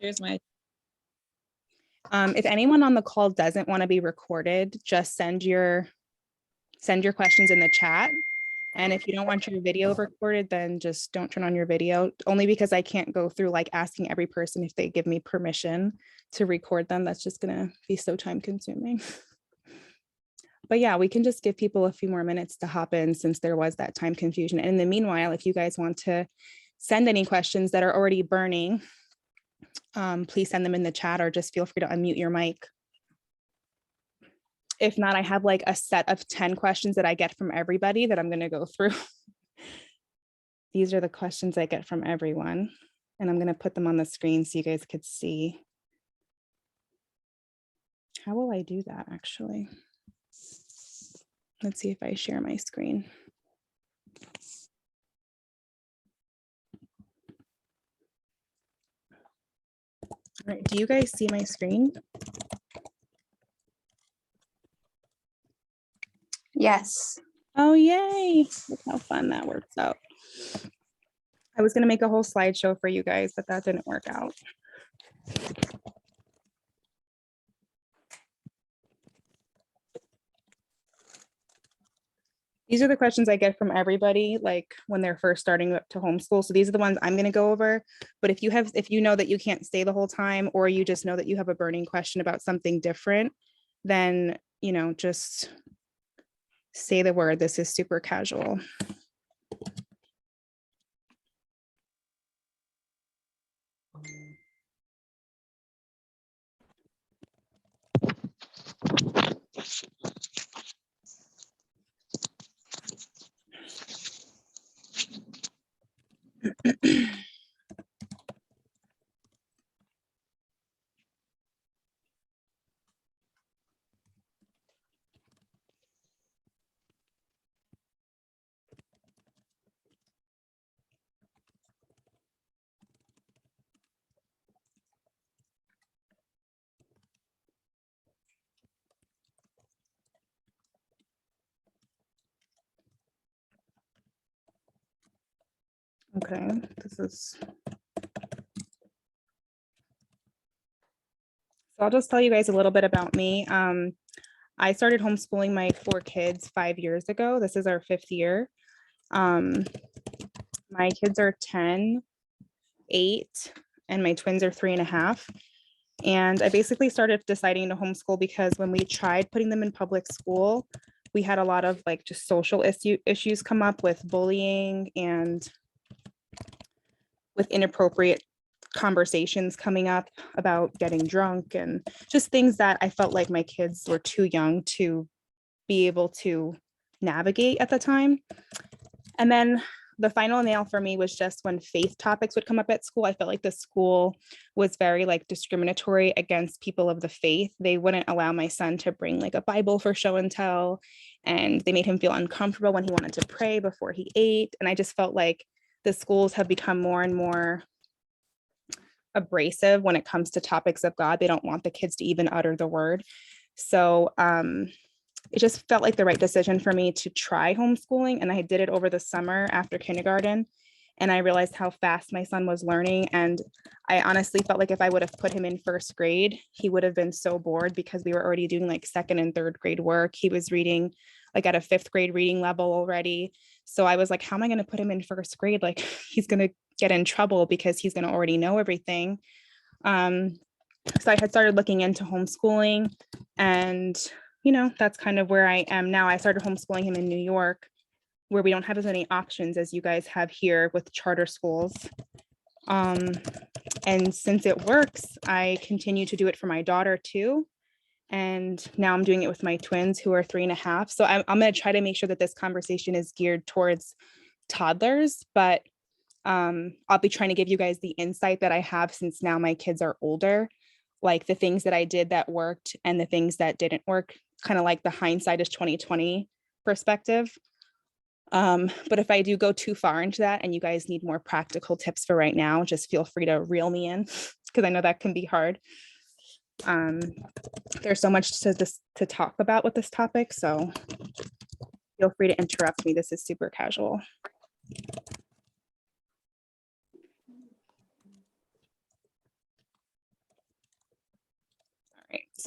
Here's my. If anyone on the call doesn't want to be recorded, just send your questions in the chat. And if you don't want your video recorded, then just don't turn on your video, only because I can't go through like asking every person if they give me permission to record them. That's just gonna be so time consuming. But yeah, we can just give people a few more minutes to hop in since there was that time confusion. And in the meanwhile, if you guys want to send any questions that are already burning, please send them in the chat or just feel free to unmute your mic. If not, I have like a set of 10 questions that I get from everybody that I'm going to go through. These are the questions I get from everyone, and I'm going to put them on the screen so you guys could see. How will I do that actually? Let's see if I share my screen. All right, do you guys see my screen? Yes. Oh, yay. Look how fun that works out. I was going to make a whole slideshow for you guys, but that didn't work out. These are the questions I get from everybody, like when they're first starting to homeschool. So these are the ones I'm going to go over. But if you know that you can't stay the whole time, or you just know that you have a burning question about something different, then, you know, just say the word. This is super casual. Okay, so I'll just tell you guys a little bit about me. I started homeschooling my 4 kids 5 years ago. This is our 5th year. My kids are 10, 8, and my twins are 3.5. And I basically started deciding to homeschool because when we tried putting them in public school, we had a lot of like just social issues come up with bullying and with inappropriate conversations coming up about getting drunk and just things that I felt like my kids were too young to be able to navigate at the time. And then the final nail for me was just when faith topics would come up at school. I felt like the school was very like discriminatory against people of the faith. They wouldn't allow my son to bring like a Bible for show and tell, and they made him feel uncomfortable when he wanted to pray before he ate. And I just felt like the schools have become more and more abrasive when it comes to topics of God. They don't want the kids to even utter the word. So it just felt like the right decision for me to try homeschooling. And I did it over the summer after kindergarten. And I realized how fast my son was learning. And I honestly felt like if I would have put him in 1st grade, he would have been so bored because we were already doing like 2nd and 3rd grade work. He was reading like at a 5th grade reading level already. So I was like, how am I going to put him in 1st grade? Like he's going to get in trouble because he's going to already know everything. So I had started looking into homeschooling, and you know, that's kind of where I am now. I started homeschooling him in New York, where we don't have as many options as you guys have here with charter schools. And since it works, I continue to do it for my daughter too. And now I'm doing it with my twins who are 3.5. So I'm going to try to make sure that this conversation is geared towards toddlers, but I'll be trying to give you guys the insight that I have since now my kids are older, like the things that I did that worked and the things that didn't work, kind of like the hindsight is 2020 perspective. But if I do go too far into that and you guys need more practical tips for right now, just feel free to reel me in because I know that can be hard. There's so much to talk about with this topic, so feel free to interrupt me. This is super casual.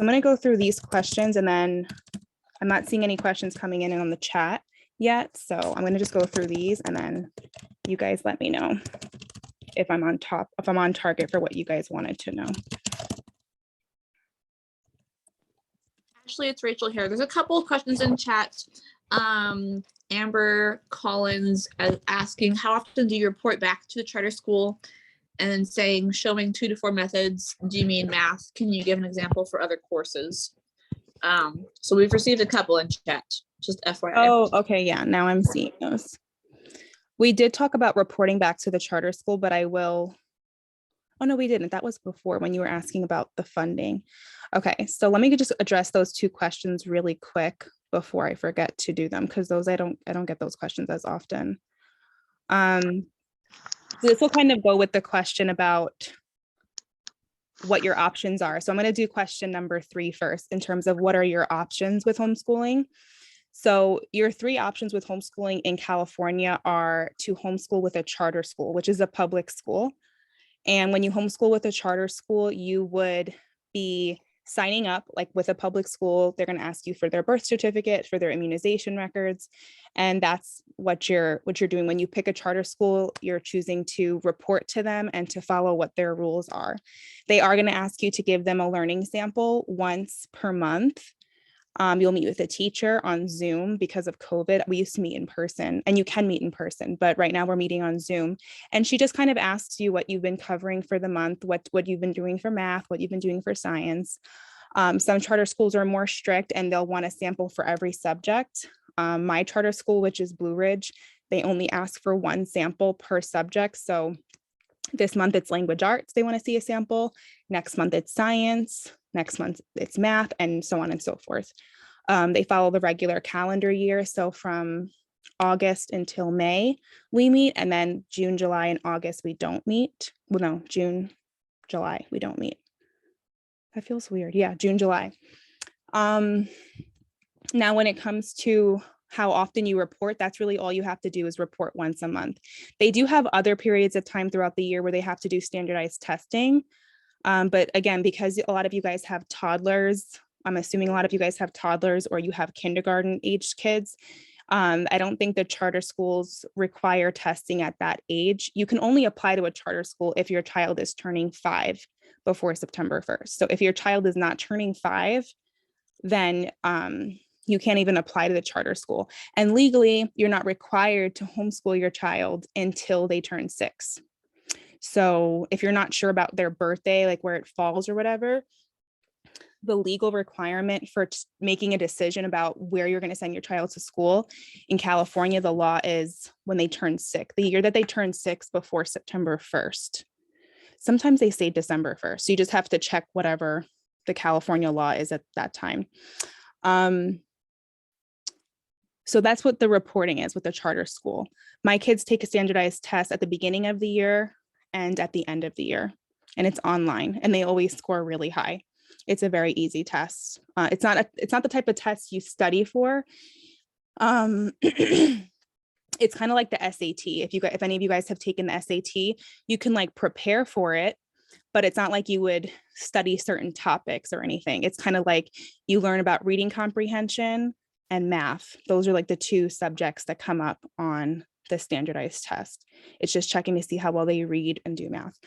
so I'm going to go through these questions, and then I'm not seeing any questions coming in on the chat yet. So I'm going to just go through these, and then you guys let me know if I'm on target for what you guys wanted to know. Ashley, it's Rachel here. There's a couple of questions in chat. Amber Collins asking, how often do you report back to the charter school? And then saying, showing 2 to 4 methods. Do you mean math? Can you give an example for other courses? So we've received a couple in chat, just FYI. Oh, okay. Yeah, now I'm seeing those. We did talk about reporting back to the charter school, but I will. Oh, no, we didn't. That was before when you were asking about the funding. Okay, so let me just address those 2 questions really quick before I forget to do them, because those I don't get those questions as often. So this will kind of go with the question about what your options are. So I'm going to do question number 3 first in terms of what are your options with homeschooling. So your 3 options with homeschooling in California are to homeschool with a charter school, which is a public school. And when you homeschool with a charter school, you would be signing up like with a public school. They're going to ask you for their birth certificate, for their immunization records. And that's what you're doing. When you pick a charter school, you're choosing to report to them and to follow what their rules are. They are going to ask you to give them a learning sample once per month. You'll meet with a teacher on Zoom because of COVID. We used to meet in person, and you can meet in person, but right now we're meeting on Zoom. And she just kind of asks you what you've been covering for the month, what you've been doing for math, what you've been doing for science. Some charter schools are more strict and they'll want a sample for every subject. My charter school, which is Blue Ridge, they only ask for 1 sample per subject. So this month it's language arts, they want to see a sample. Next month it's science. Next month it's math, and so on and so forth. They follow the regular calendar year. So from August until May, we meet, and then June, July, and August, we don't meet. Well, no, June, July, we don't meet. That feels weird. Yeah, June, July. Now, when it comes to how often you report, that's really all you have to do is report once a month. They do have other periods of time throughout the year where they have to do standardized testing. But again, because a lot of you guys have toddlers, I'm assuming a lot of you guys have toddlers or you have kindergarten aged kids. I don't think the charter schools require testing at that age. You can only apply to a charter school if your child is turning 5 before September 1st. So if your child is not turning 5, then you can't even apply to the charter school. And legally, you're not required to homeschool your child until they turn 6. So if you're not sure about their birthday, like where it falls or whatever, the legal requirement for making a decision about where you're going to send your child to school in California, the law is when they turn 6, the year that they turn 6 before September 1st. Sometimes they say December 1st. So you just have to check whatever the California law is at that time. So that's what the reporting is with the charter school. My kids take a standardized test at the beginning of the year and at the end of the year, and it's online, and they always score really high. It's a very easy test. It's not the type of test you study for. It's kind of like the SAT. If any of you guys have taken the SAT, you can like prepare for it, but it's not like you would study certain topics or anything. It's kind of like you learn about reading comprehension and math. Those are like the 2 subjects that come up on the standardized test. It's just checking to see how well they read and do math.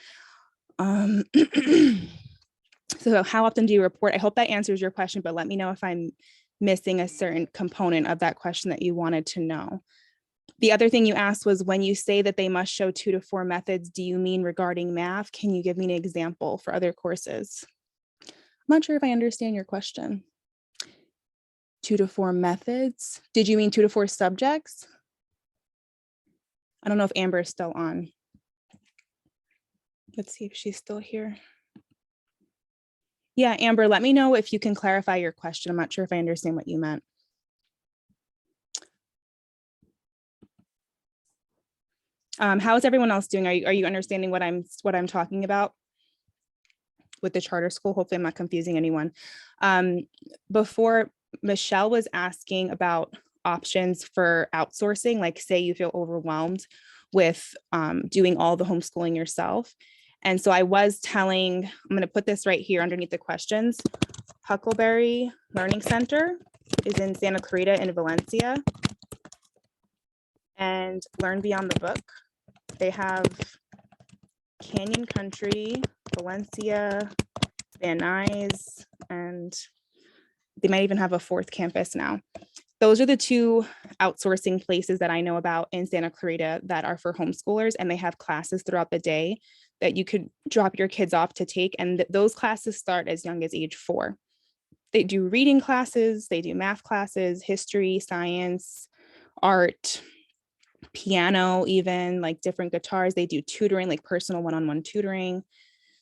So how often do you report? I hope that answers your question, but let me know if I'm missing a certain component of that question that you wanted to know. The other thing you asked was, when you say that they must show 2 to 4 methods, do you mean regarding math? Can you give me an example for other courses? I'm not sure if I understand your question. 2 to 4 methods? Did you mean 2 to 4 subjects? I don't know if Amber is still on. Let's see if she's still here. Yeah, Amber, let me know if you can clarify your question. I'm not sure if I understand what you meant. How is everyone else doing? Are you understanding what I'm talking about with the charter school? Hopefully I'm not confusing anyone. Before, Michelle was asking about options for outsourcing, like say you feel overwhelmed with doing all the homeschooling yourself. And so I was telling, I'm going to put this right here underneath the questions. Huckleberry Learning Center is in Santa Clarita in Valencia. And Learn Beyond the Book, they have Canyon Country, Valencia, Van Nuys, and they might even have a fourth campus now. Those are the two outsourcing places that I know about in Santa Clarita that are for homeschoolers, and they have classes throughout the day that you could drop your kids off to take. And those classes start as young as age 4. They do reading classes, they do math classes, history, science, art, piano, even like different guitars. They do tutoring, like personal one-on-one tutoring.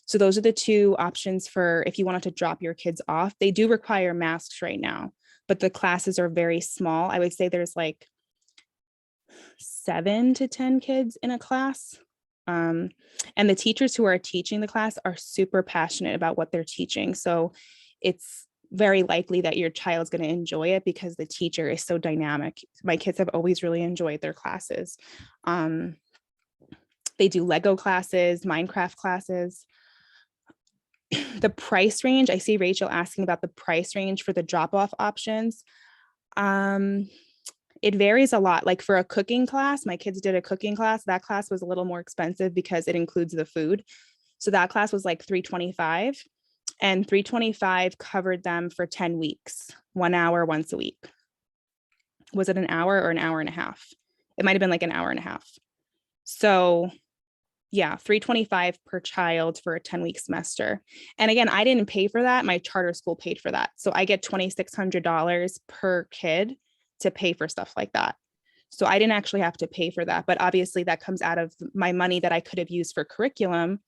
So those are the two options for if you wanted to drop your kids off. They do require masks right now, but the classes are very small. I would say there's like 7 to 10 kids in a class. And the teachers who are teaching the class are super passionate about what they're teaching. So it's very likely that your child's going to enjoy it because the teacher is so dynamic. My kids have always really enjoyed their classes. They do Lego classes, Minecraft classes. The price range, I see Rachel asking about the price range for the drop-off options. It varies a lot. Like for a cooking class, my kids did a cooking class. That class was a little more expensive because it includes the food. So that class was like $325, and $325 covered them for 10 weeks, 1 hour once a week. Was it an hour or an hour and a half? It might've been like an hour and a half. So yeah, $325 per child for a 10-week semester. And again, I didn't pay for that. My charter school paid for that. So I get $2,600 per kid to pay for stuff like that. So I didn't actually have to pay for that, but obviously that comes out of my money that I could have used for curriculum.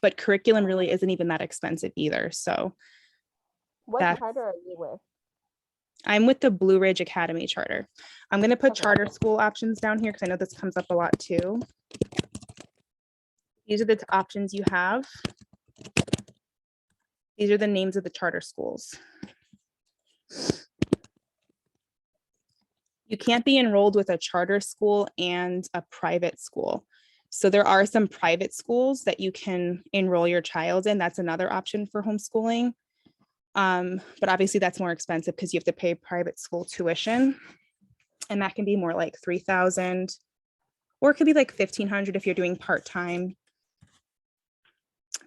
But curriculum really isn't even that expensive either. So what charter are you with? I'm with the Blue Ridge Academy charter. I'm going to put charter school options down here because I know this comes up a lot too. These are the options you have. These are the names of the charter schools. You can't be enrolled with a charter school and a private school. So there are some private schools that you can enroll your child in. That's another option for homeschooling. But obviously that's more expensive because you have to pay private school tuition. And that can be more like $3,000, or it could be like $1,500 if you're doing part-time.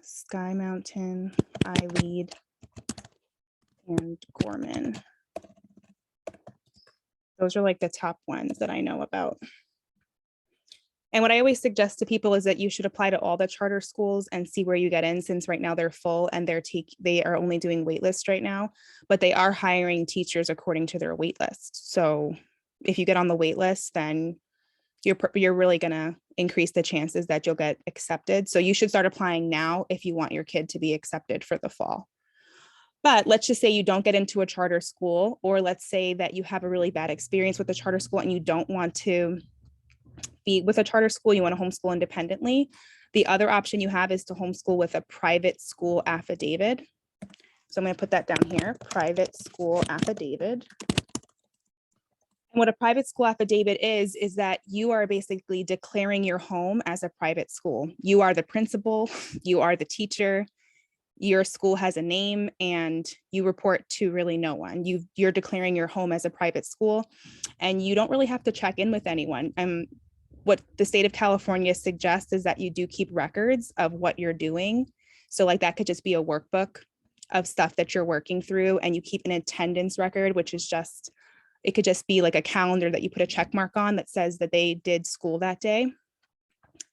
Sky Mountain, iLead, and Gorman. Those are like the top ones that I know about. And what I always suggest to people is that you should apply to all the charter schools and see where you get in, since right now they're full and they are only doing wait lists right now, but they are hiring teachers according to their wait list. So if you get on the wait list, then you're really going to increase the chances that you'll get accepted. So you should start applying now if you want your kid to be accepted for the fall. But let's just say you don't get into a charter school, or let's say that you have a really bad experience with a charter school and you don't want to be with a charter school, you want to homeschool independently. The other option you have is to homeschool with a private school affidavit. So I'm going to put that down here, private school affidavit. And what a private school affidavit is that you are basically declaring your home as a private school. You are the principal, you are the teacher, your school has a name, and you report to really no one. You're declaring your home as a private school, and you don't really have to check in with anyone. What the state of California suggests is that you do keep records of what you're doing. So like that could just be a workbook of stuff that you're working through, and you keep an attendance record, which is just, it could just be like a calendar that you put a check mark on that says that they did school that day.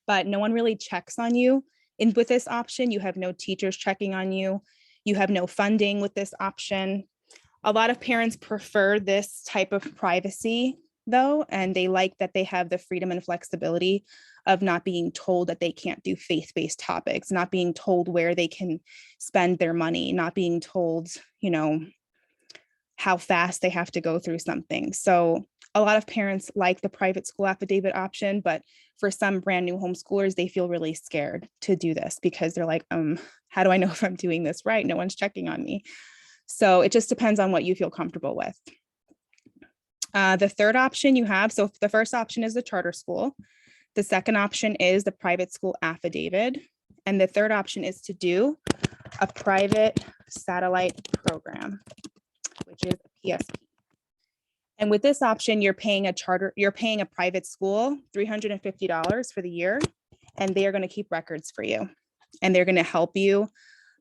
But no one really checks on you. With this option, you have no teachers checking on you. You have no funding with this option. A lot of parents prefer this type of privacy though, and they like that they have the freedom and flexibility of not being told that they can't do faith-based topics, not being told where they can spend their money, not being told, how fast they have to go through something. So a lot of parents like the private school affidavit option, but for some brand new homeschoolers, they feel really scared to do this because they're like, how do I know if I'm doing this right? No one's checking on me. So it just depends on what you feel comfortable with. The third option you have, so the first option is the charter school. The second option is the private school affidavit. And the third option is to do a private satellite program, which is PSP. And with this option, you're paying a private school $350 for the year, and they are going to keep records for you, and they're going to help you.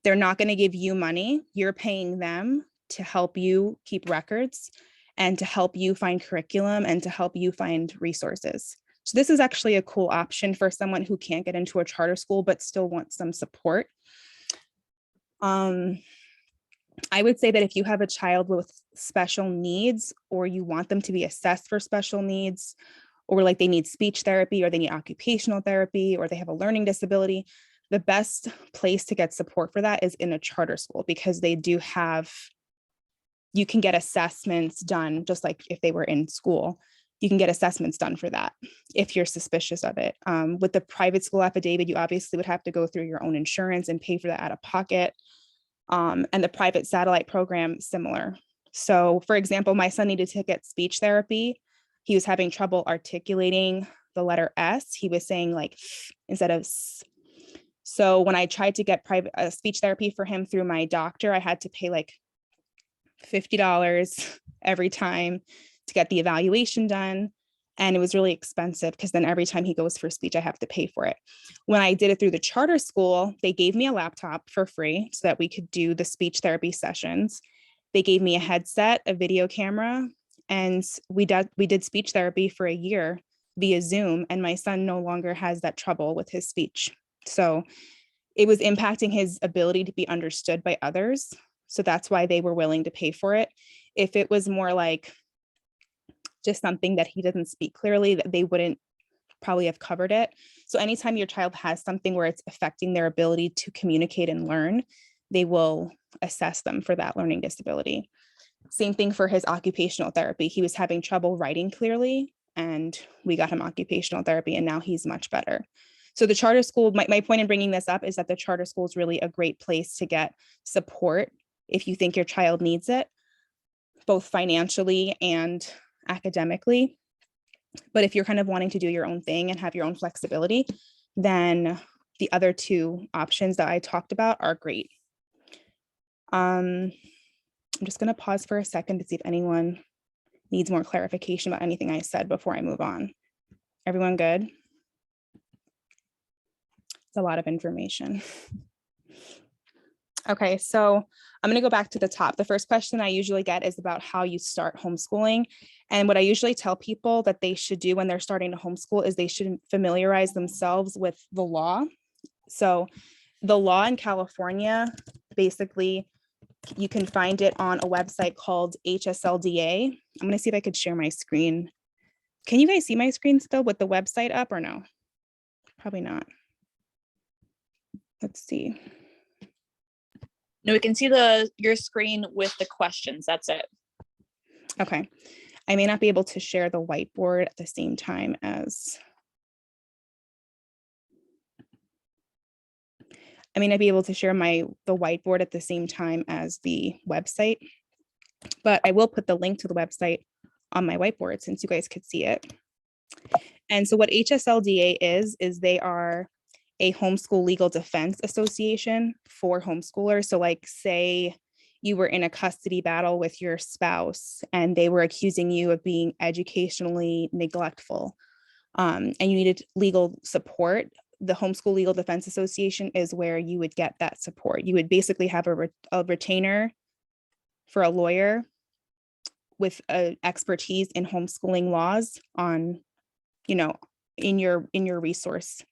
They're not going to give you money. You're paying them to help you keep records and to help you find curriculum and to help you find resources. So this is actually a cool option for someone who can't get into a charter school but still wants some support. I would say that if you have a child with special needs, or you want them to be assessed for special needs, or like they need speech therapy, or they need occupational therapy, or they have a learning disability, the best place to get support for that is in a charter school, because they do have, you can get assessments done just like if they were in school. You can get assessments done for that if you're suspicious of it. With the private school affidavit, you obviously would have to go through your own insurance and pay for that out of pocket. And the private satellite program, similar. So for example, my son needed to get speech therapy. He was having trouble articulating the letter S. He was saying like instead of S. So when I tried to get private speech therapy for him through my doctor, I had to pay like $50 every time to get the evaluation done. And it was really expensive because then every time he goes for speech, I have to pay for it. When I did it through the charter school, they gave me a laptop for free so that we could do the speech therapy sessions. They gave me a headset, a video camera, and we did speech therapy for a year via Zoom. And my son no longer has that trouble with his speech. So it was impacting his ability to be understood by others. So that's why they were willing to pay for it. If it was more like just something that he doesn't speak clearly, that they wouldn't probably have covered it. So anytime your child has something where it's affecting their ability to communicate and learn, they will assess them for that learning disability. Same thing for his occupational therapy. He was having trouble writing clearly, and we got him occupational therapy, and now he's much better. So the charter school, my point in bringing this up is that the charter school is really a great place to get support if you think your child needs it, both financially and academically. But if you're kind of wanting to do your own thing and have your own flexibility, then the other two options that I talked about are great. I'm just going to pause for a second to see if anyone needs more clarification about anything I said before I move on. Everyone good? It's a lot of information. Okay, so I'm going to go back to the top. The first question I usually get is about how you start homeschooling. And what I usually tell people that they should do when they're starting to homeschool is they should familiarize themselves with the law. So the law in California, basically, you can find it on a website called HSLDA. I'm going to see if I could share my screen. Can you guys see my screen still with the website up or no? Probably not. Let's see. No, we can see your screen with the questions. That's it. Okay. I may not be able to share the whiteboard at the same time as. I may not be able to share the whiteboard at the same time as the website, but I will put the link to the website on my whiteboard since you guys could see it. And so what HSLDA is they are a homeschool legal defense association for homeschoolers. So like say you were in a custody battle with your spouse and they were accusing you of being educationally neglectful, and you needed legal support, the Homeschool Legal Defense Association is where you would get that support. You would basically have a retainer for a lawyer with expertise in homeschooling laws on, in your resource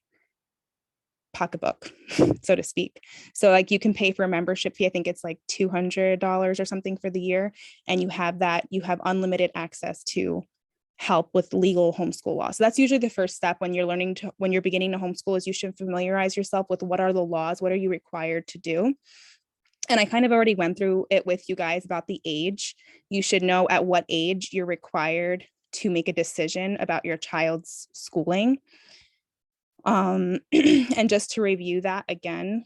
pocketbook, so to speak. So like you can pay for a membership fee. I think it's like $200 or something for the year. And you have unlimited access to help with legal homeschool law. So that's usually the first step when you're beginning to homeschool, is you should familiarize yourself with what are the laws, what are you required to do. And I kind of already went through it with you guys about the age. You should know at what age you're required to make a decision about your child's schooling. And just to review that again,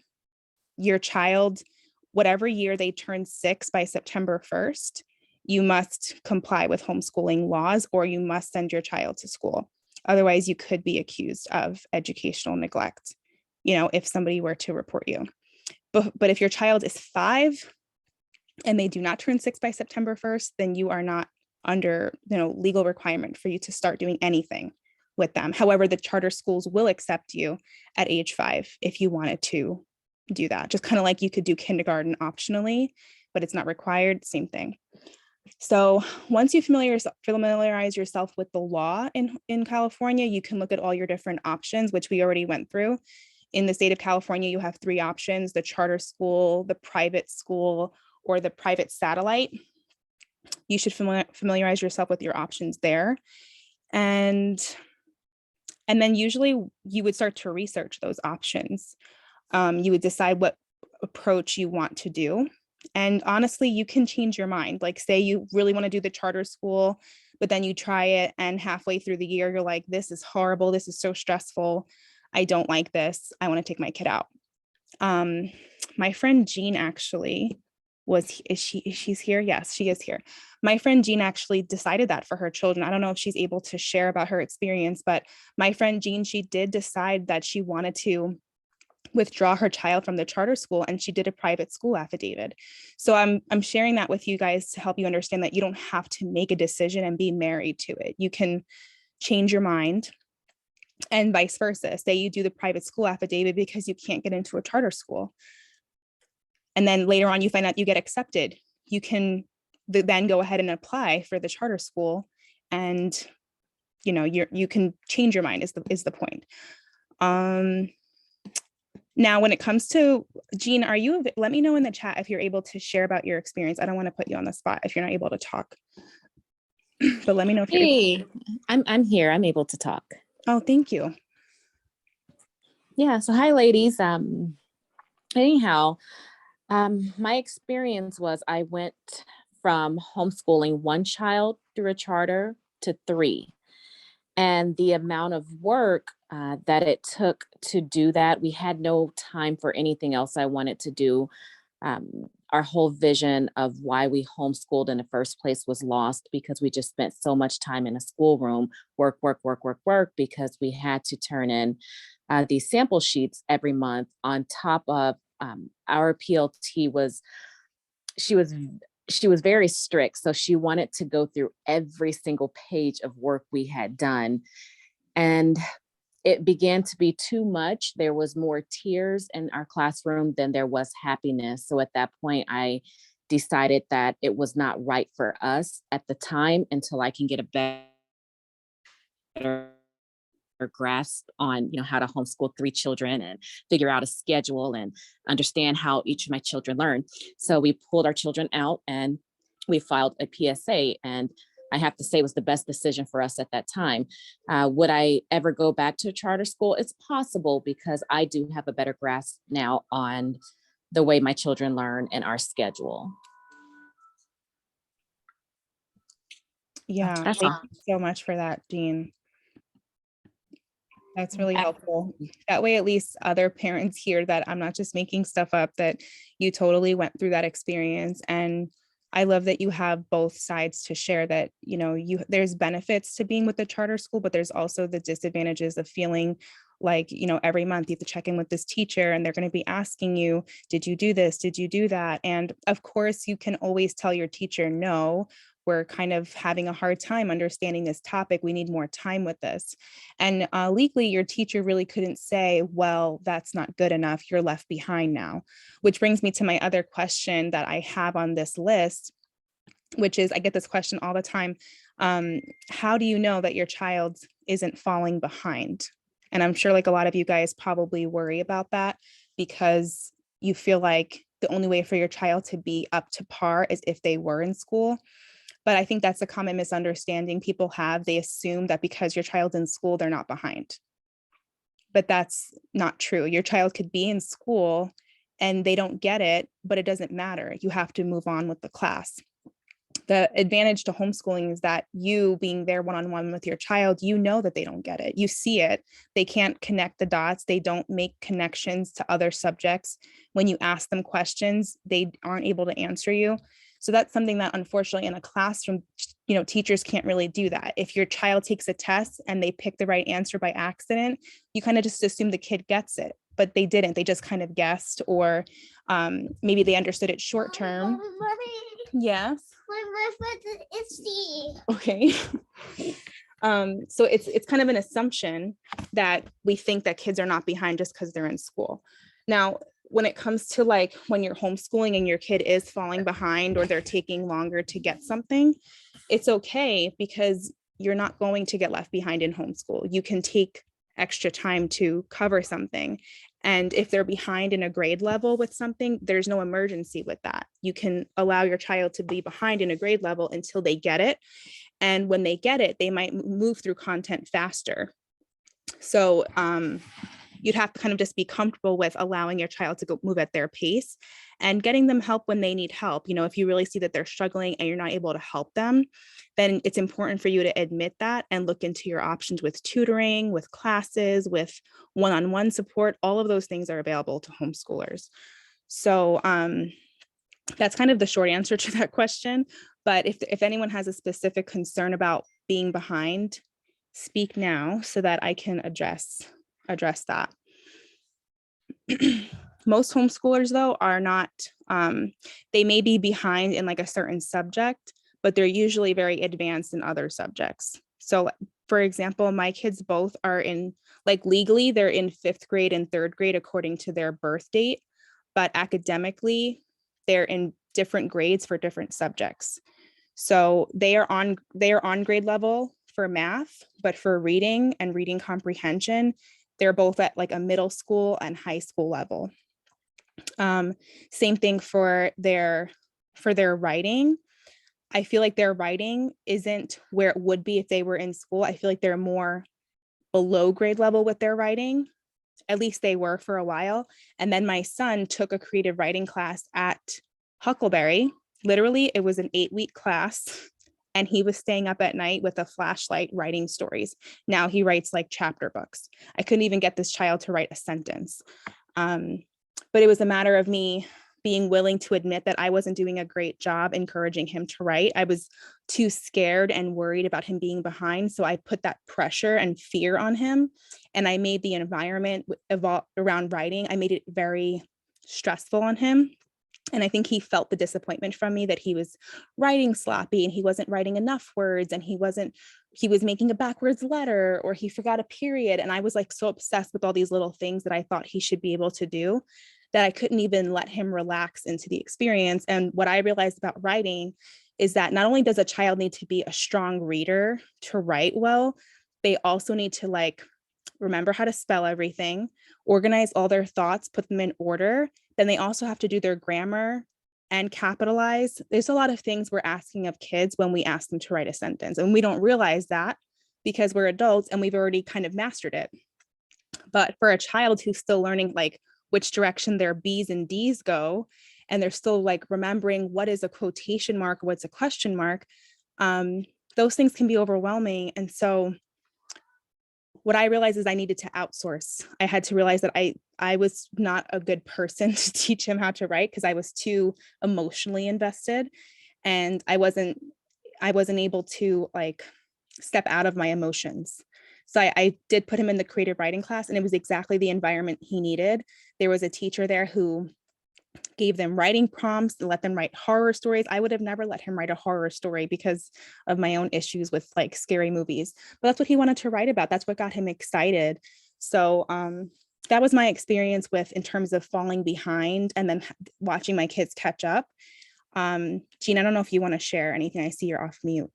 your child, whatever year they turn 6 by September 1st, you must comply with homeschooling laws, or you must send your child to school. Otherwise, you could be accused of educational neglect, if somebody were to report you. But if your child is 5 and they do not turn 6 by September 1st, then you are not under, legal requirement for you to start doing anything with them. However, the charter schools will accept you at age 5 if you wanted to do that. Just kind of like you could do kindergarten optionally, but it's not required, same thing. So once you familiarize yourself with the law in California, you can look at all your different options, which we already went through. In the state of California, you have 3 options: the charter school, the private school, or the private satellite. You should familiarize yourself with your options there. And then usually you would start to research those options. You would decide what approach you want to do. And honestly, you can change your mind. Like, say you really want to do the charter school, but then you try it and halfway through the year, you're like, this is horrible. This is so stressful. I don't like this. I want to take my kid out. My friend Jean actually she's here? Yes, she is here. My friend Jean actually decided that for her children. I don't know if she's able to share about her experience, but my friend Jean, she did decide that she wanted to withdraw her child from the charter school, and she did a private school affidavit. So I'm sharing that with you guys to help you understand that you don't have to make a decision and be married to it. You can change your mind, and vice versa. Say you do the private school affidavit because you can't get into a charter school, and then later on you find out you get accepted. You can then go ahead and apply for the charter school, and you can change your mind is the point. Now, when it comes to Jean, let me know in the chat if you're able to share about your experience. I don't want to put you on the spot if you're not able to talk, but let me know if you're able. I'm here. I'm able to talk. Oh, thank you. Yeah. So hi, ladies. Anyhow, my experience was I went from homeschooling one child through a charter to 3. And the amount of work that it took to do that, we had no time for anything else I wanted to do. Our whole vision of why we homeschooled in the first place was lost because we just spent so much time in a schoolroom, work, because we had to turn in these sample sheets every month on top of our PLT she was very strict. So she wanted to go through every single page of work we had done. And it began to be too much. There was more tears in our classroom than there was happiness. So at that point, I decided that it was not right for us at the time until I can get a better grasp on how to homeschool 3 children and figure out a schedule and understand how each of my children learn. So we pulled our children out and we filed a PSA, and I have to say it was the best decision for us at that time. Would I ever go back to a charter school? It's possible because I do have a better grasp now on the way my children learn and our schedule. Yeah, That's thank all. you so much for that, Jean. That's really helpful. That way, at least other parents hear that I'm not just making stuff up, that you totally went through that experience. And I love that you have both sides to share, that, there's benefits to being with the charter school, but there's also the disadvantages of feeling like, every month you have to check in with this teacher and they're going to be asking you, did you do this? Did you do that? And of course, you can always tell your teacher, no, we're kind of having a hard time understanding this topic. We need more time with this. And legally, your teacher really couldn't say, well, that's not good enough. You're left behind now, which brings me to my other question that I have on this list, which is, I get this question all the time. How do you know that your child isn't falling behind? And I'm sure like a lot of you guys probably worry about that because you feel like the only way for your child to be up to par is if they were in school. But I think that's a common misunderstanding people have. They assume that because your child's in school, they're not behind. But that's not true. Your child could be in school and they don't get it, but it doesn't matter. You have to move on with the class. The advantage to homeschooling is that you being there one-on-one with your child, that they don't get it. You see it. They can't connect the dots. They don't make connections to other subjects. When you ask them questions, they aren't able to answer you. So that's something that unfortunately in a classroom, teachers can't really do that. If your child takes a test and they pick the right answer by accident, you kind of just assume the kid gets it, but they didn't. They just kind of guessed, or Maybe they understood it short term. Yes. Okay. So it's kind of an assumption that we think that kids are not behind just because they're in school. Now, when it comes to like when you're homeschooling and your kid is falling behind or they're taking longer to get something, it's okay because you're not going to get left behind in homeschool. You can take extra time to cover something. And if they're behind in a grade level with something, there's no emergency with that. You can allow your child to be behind in a grade level until they get it. And when they get it, they might move through content faster. So you'd have to kind of just be comfortable with allowing your child to go move at their pace and getting them help when they need help. You know, if you really see that they're struggling and you're not able to help them, then it's important for you to admit that and look into your options with tutoring, with classes, with one-on-one support. All of those things are available to homeschoolers. So that's kind of the short answer to that question. But if anyone has a specific concern about being behind, speak now so that I can address that. Most homeschoolers, though, are not, they may be behind in like a certain subject, but they're usually very advanced in other subjects. So for example, my kids both are in, like legally, they're in 5th grade and 3rd grade according to their birth date, but academically, they're in different grades for different subjects. So they are on grade level for math, but for reading and reading comprehension, they're both at like a middle school and high school level. Same thing for their writing. I feel like their writing isn't where it would be if they were in school. I feel like they're more below grade level with their writing. At least they were for a while. And then my son took a creative writing class at Huckleberry. Literally, it was an 8-week class. And he was staying up at night with a flashlight writing stories. Now he writes like chapter books. I couldn't even get this child to write a sentence. But it was a matter of me being willing to admit that I wasn't doing a great job encouraging him to write. I was too scared and worried about him being behind. So I put that pressure and fear on him. And I made the environment around writing, I made it very stressful on him. And I think he felt the disappointment from me that he was writing sloppy and he wasn't writing enough words and he was making a backwards letter or he forgot a period. And I was like so obsessed with all these little things that I thought he should be able to do that I couldn't even let him relax into the experience. And what I realized about writing is that not only does a child need to be a strong reader to write well, they also need to like remember how to spell everything, organize all their thoughts, put them in order. Then they also have to do their grammar and capitalize. There's a lot of things we're asking of kids when we ask them to write a sentence. And we don't realize that because we're adults and we've already kind of mastered it. But for a child who's still learning like which direction their B's and D's go, and they're still like remembering what is a quotation mark, what's a question mark, those things can be overwhelming. And so what I realized is I needed to outsource. I had to realize that I was not a good person to teach him how to write because I was too emotionally invested and I wasn't able to like step out of my emotions. So I did put him in the creative writing class and it was exactly the environment he needed. There was a teacher there who gave them writing prompts and let them write horror stories. I would have never let him write a horror story because of my own issues with like scary movies, but that's what he wanted to write about. That's what got him excited. So that was my experience with in terms of falling behind and then watching my kids catch up. Jean, I don't know if you want to share anything. I see you're off mute.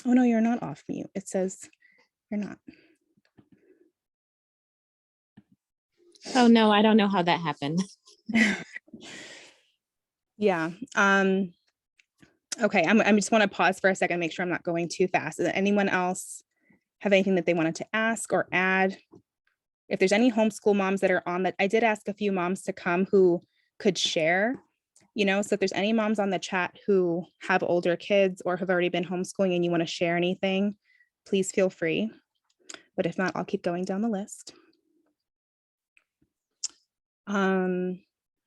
Oh no, you're not off mute. It says you're not. Oh no, I don't know how that happened. Yeah. Okay, I just want to pause for a second, make sure I'm not going too fast. Does anyone else have anything that they wanted to ask or add? If there's any homeschool moms that are on that, I did ask a few moms to come who could share, you know, so if there's any moms on the chat who have older kids or have already been homeschooling and you want to share anything, please feel free. But if not, I'll keep going down the list.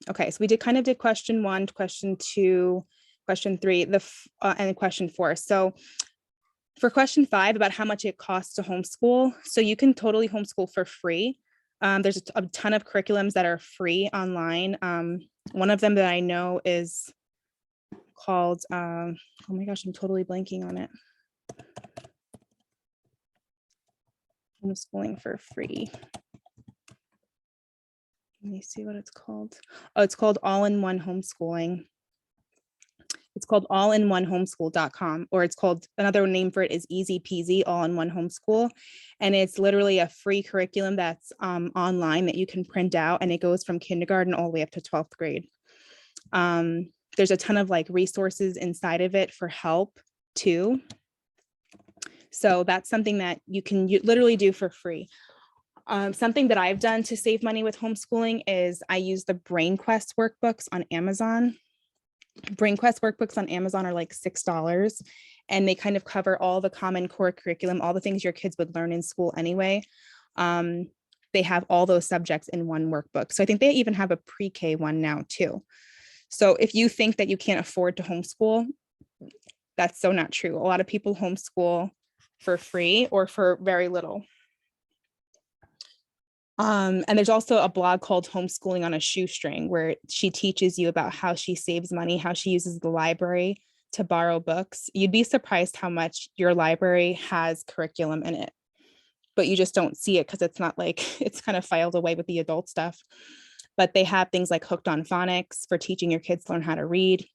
Okay, so we did question 1, question 2, question 3, and question 4. So for question 5 about how much it costs to homeschool, so you can totally homeschool for free. There's a ton of curriculums that are free online. One of them that I know is called, oh my gosh, I'm totally blanking on it. Homeschooling for free. Let me see what it's called. Oh, it's called All-in-One Homeschooling. It's called allinonehomeschool.com, or it's called, another name for it is Easy Peasy All-in-One Homeschool. And it's literally a free curriculum that's online that you can print out, and it goes from kindergarten all the way up to 12th grade. There's a ton of like resources inside of it for help too. So that's something that you can literally do for free. Something that I've done to save money with homeschooling is I use the BrainQuest workbooks on Amazon. BrainQuest workbooks on Amazon are like $6, and they kind of cover all the common core curriculum, all the things your kids would learn in school anyway. They have all those subjects in one workbook. So I think they even have a pre-K one now too. So if you think that you can't afford to homeschool, that's so not true. A lot of people homeschool for free or for very little. And there's also a blog called Homeschooling on a Shoestring, where she teaches you about how she saves money, how she uses the library to borrow books. You'd be surprised how much your library has curriculum in it, but you just don't see it because it's not like, it's kind of filed away with the adult stuff. But they have things like Hooked on Phonics for teaching your kids to learn how to read.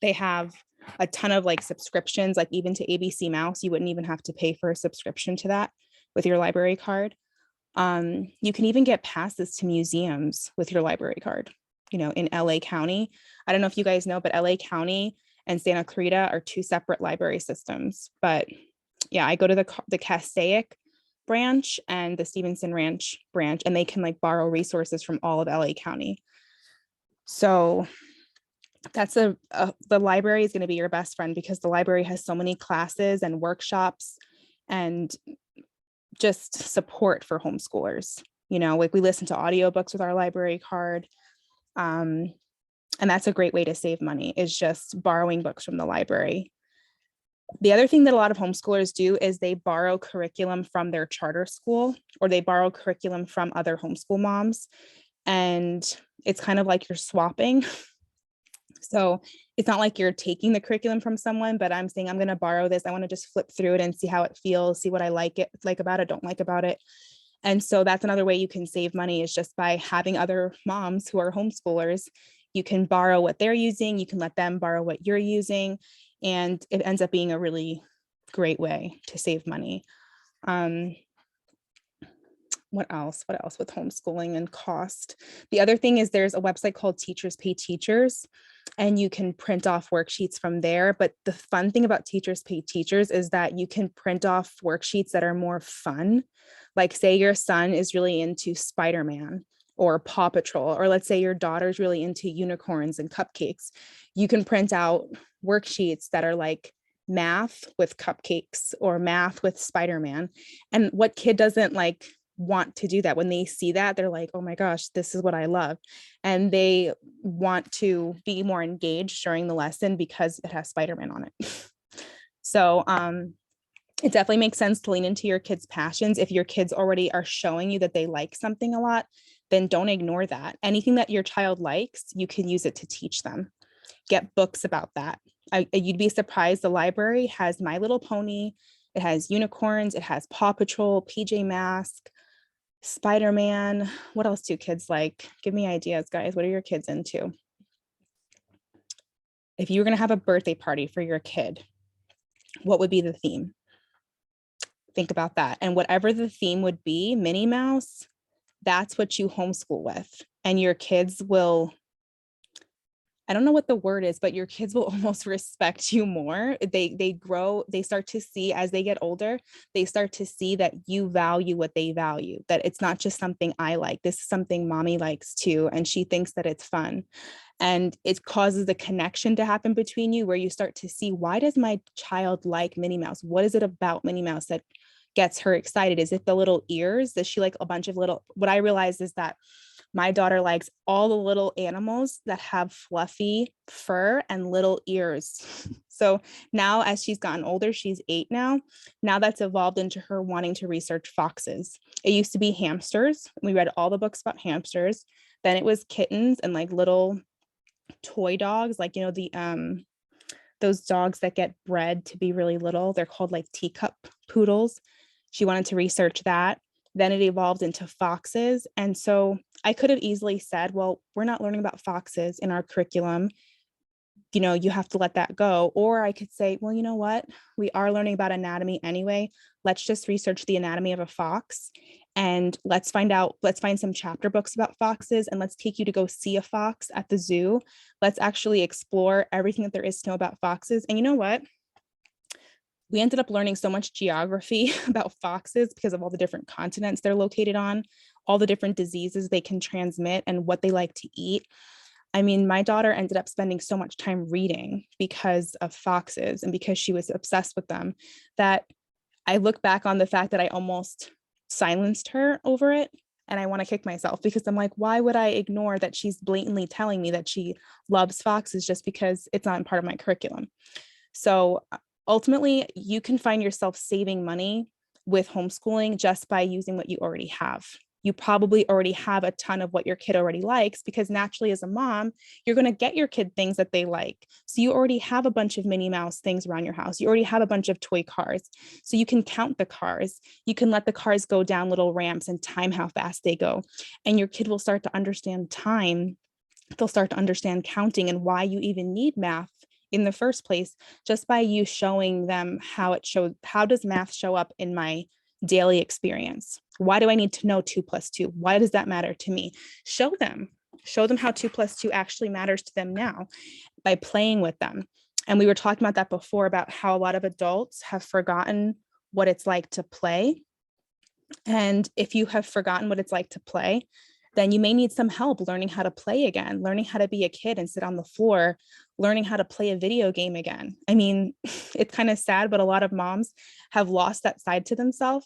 They have a ton of like subscriptions, like even to ABC Mouse. You wouldn't even have to pay for a subscription to that with your library card. You can even get passes to museums with your library card, you know, in LA County. I don't know if you guys know, but LA County and Santa Clarita are two separate library systems. But yeah, I go to the Castaic branch and the Stevenson Ranch branch, and they can like borrow resources from all of LA County. So that's the library is going to be your best friend, because the library has so many classes and workshops and just support for homeschoolers. You know, like we listen to audiobooks with our library card. And that's a great way to save money, is just borrowing books from the library. The other thing that a lot of homeschoolers do is they borrow curriculum from their charter school, or they borrow curriculum from other homeschool moms. And it's kind of like you're swapping. So it's not like you're taking the curriculum from someone, but I'm saying, I'm going to borrow this. I want to just flip through it and see how it feels, see what I like about it, don't like about it. And so that's another way you can save money, is just by having other moms who are homeschoolers. You can borrow what they're using. You can let them borrow what you're using. And it ends up being a really great way to save money. What else with homeschooling and cost? The other thing is there's a website called Teachers Pay Teachers, and you can print off worksheets from there. But the fun thing about Teachers Pay Teachers is that you can print off worksheets that are more fun. Like say your son is really into Spider-Man or Paw Patrol, or let's say your daughter's really into unicorns and cupcakes. You can print out worksheets that are like math with cupcakes or math with Spider-Man. And what kid doesn't like want to do that? When they see that, they're like, oh my gosh, this is what I love. And they want to be more engaged during the lesson because it has Spider-Man on it. So it definitely makes sense to lean into your kids' passions. If your kids already are showing you that they like something a lot, then don't ignore that. Anything that your child likes, you can use it to teach them. Get books about that. You'd be surprised. The library has My Little Pony. It has unicorns. It has Paw Patrol, PJ Masks, Spider-Man. What else do kids like? Give me ideas, guys. What are your kids into? If you were going to have a birthday party for your kid, what would be the theme? Think about that. And whatever the theme would be, Minnie Mouse, that's what you homeschool with. And your kids will, I don't know what the word is, but your kids will almost respect you more. They grow, they start to see as they get older, they start to see that you value what they value, that it's not just something I like, this is something mommy likes too. And she thinks that it's fun. And it causes a connection to happen between you, where you start to see, why does my child like Minnie Mouse? What is it about Minnie Mouse that gets her excited? Is it the little ears? Does she like a bunch of little, what I realized is that My daughter likes all the little animals that have fluffy fur and little ears. So now as she's gotten older, she's 8 now. Now that's evolved into her wanting to research foxes. It used to be hamsters. We read all the books about hamsters. Then it was kittens and like little toy dogs, like, you know, the those dogs that get bred to be really little. They're called like teacup poodles. She wanted to research that. Then it evolved into foxes. And so I could have easily said, well, we're not learning about foxes in our curriculum. You know, you have to let that go. Or I could say, well, you know what? We are learning about anatomy anyway. Let's just research the anatomy of a fox and let's find some chapter books about foxes and let's take you to go see a fox at the zoo. Let's actually explore everything that there is to know about foxes. And you know what? We ended up learning so much geography about foxes because of all the different continents they're located on, all the different diseases they can transmit and what they like to eat. I mean, my daughter ended up spending so much time reading because of foxes and because she was obsessed with them that I look back on the fact that I almost silenced her over it. And I want to kick myself because I'm like, why would I ignore that she's blatantly telling me that she loves foxes just because it's not part of my curriculum? So ultimately, you can find yourself saving money with homeschooling just by using what you already have. You probably already have a ton of what your kid already likes because naturally as a mom, you're going to get your kid things that they like. So you already have a bunch of Minnie Mouse things around your house. You already have a bunch of toy cars. So you can count the cars. You can let the cars go down little ramps and time how fast they go. And your kid will start to understand time. They'll start to understand counting and why you even need math in the first place, just by you showing them how does math show up in my daily experience? Why do I need to know 2 + 2? Why does that matter to me? Show them how 2 + 2 actually matters to them now by playing with them. And we were talking about that before, about how a lot of adults have forgotten what it's like to play. And if you have forgotten what it's like to play, then you may need some help learning how to play again, learning how to be a kid and sit on the floor, learning how to play a video game again. I mean, it's kind of sad, but a lot of moms have lost that side to themselves.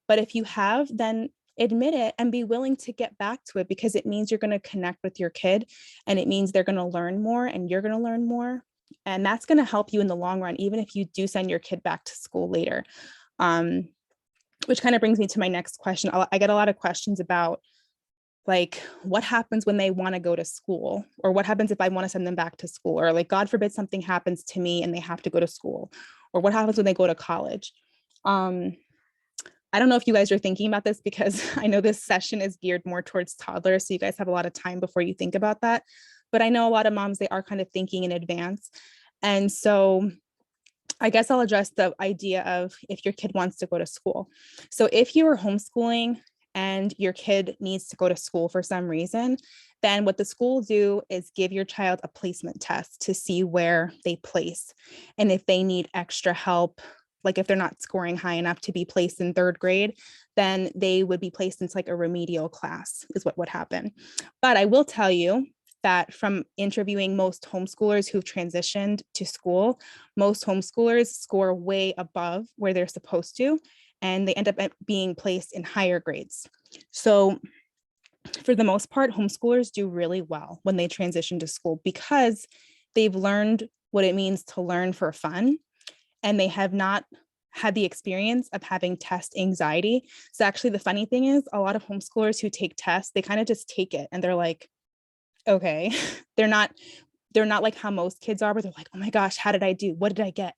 But if you have, then admit it and be willing to get back to it because it means you're going to connect with your kid and it means they're going to learn more and you're going to learn more. And that's going to help you in the long run, even if you do send your kid back to school later. Which kind of brings me to my next question. I get a lot of questions about, like, what happens when they want to go to school, or what happens if I want to send them back to school, or like, God forbid something happens to me and they have to go to school, or what happens when they go to college. I don't know if you guys are thinking about this because I know this session is geared more towards toddlers, so you guys have a lot of time before you think about that. But I know a lot of moms, they are kind of thinking in advance. And so I guess I'll address the idea of if your kid wants to go to school. So if you are homeschooling and your kid needs to go to school for some reason, then what the school will do is give your child a placement test to see where they place. And if they need extra help, like if they're not scoring high enough to be placed in 3rd grade, then they would be placed into like a remedial class is what would happen. But I will tell you that from interviewing most homeschoolers who've transitioned to school, most homeschoolers score way above where they're supposed to, and they end up being placed in higher grades. So for the most part, homeschoolers do really well when they transition to school because they've learned what it means to learn for fun, and they have not had the experience of having test anxiety. So actually the funny thing is, a lot of homeschoolers who take tests, they kind of just take it and they're like, okay, they're not like how most kids are, where they're like, oh my gosh, how did I do? What did I get?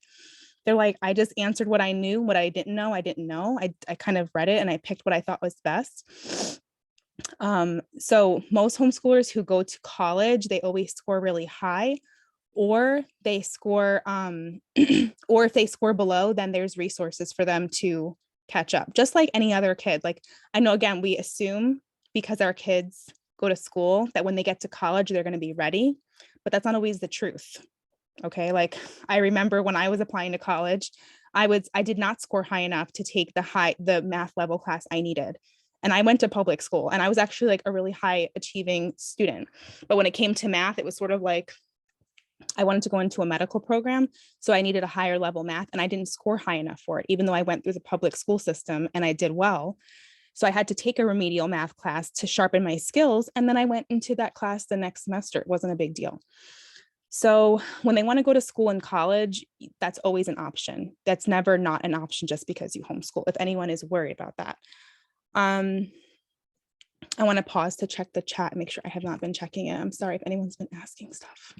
They're like, I just answered what I knew. What I didn't know, I didn't know. I kind of read it and I picked what I thought was best. So most homeschoolers who go to college, they always score really high, or they score, or if they score below, then there's resources for them to catch up, just like any other kid. Like, I know, again, we assume because our kids go to school that when they get to college, they're going to be ready, but that's not always the truth. Okay. Like, I remember when I was applying to college, I did not score high enough to take the math level class I needed. And I went to public school and I was actually like a really high achieving student. But when it came to math, it was sort of like, I wanted to go into a medical program. So I needed a higher level math and I didn't score high enough for it, even though I went through the public school system and I did well. So I had to take a remedial math class to sharpen my skills. And then I went into that class the next semester. It wasn't a big deal. So when they want to go to school and college, that's always an option. That's never not an option just because you homeschool, if anyone is worried about that. I want to pause to check the chat and make sure I have not been checking it. I'm sorry if anyone's been asking stuff.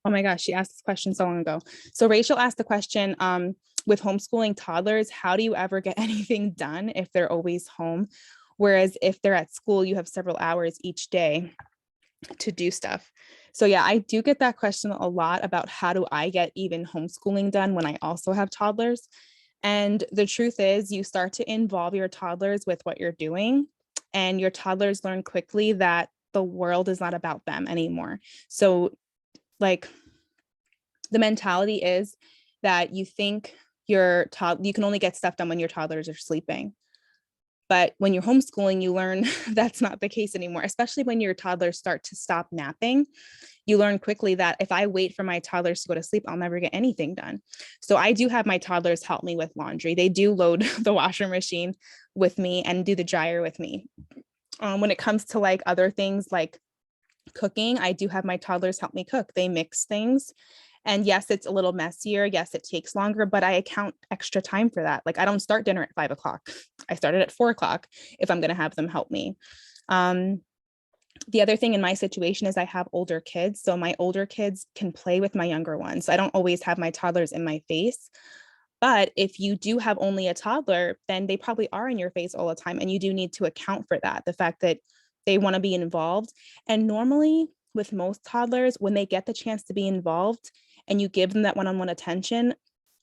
Oh my gosh, she asked this question so long ago. So Rachel asked the question, with homeschooling toddlers, how do you ever get anything done if they're always home? Whereas if they're at school, you have several hours each day to do stuff. So yeah, I do get that question a lot about how do I get even homeschooling done when I also have toddlers? And the truth is you start to involve your toddlers with what you're doing, and your toddlers learn quickly that the world is not about them anymore. So like the mentality is that you think you can only get stuff done when your toddlers are sleeping. But when you're homeschooling, you learn that's not the case anymore, especially when your toddlers start to stop napping. You learn quickly that if I wait for my toddlers to go to sleep, I'll never get anything done. So I do have my toddlers help me with laundry. They do load the washer machine with me and do the dryer with me. When it comes to like other things like cooking, I do have my toddlers help me cook. They mix things. And yes, it's a little messier. Yes, it takes longer, but I account extra time for that. Like I don't start dinner at 5 o'clock. I started at 4 o'clock if I'm going to have them help me. The other thing in my situation is I have older kids. So my older kids can play with my younger ones. I don't always have my toddlers in my face. But if you do have only a toddler, then they probably are in your face all the time. And you do need to account for that, the fact that they want to be involved. And normally with most toddlers, when they get the chance to be involved and you give them that one-on-one attention,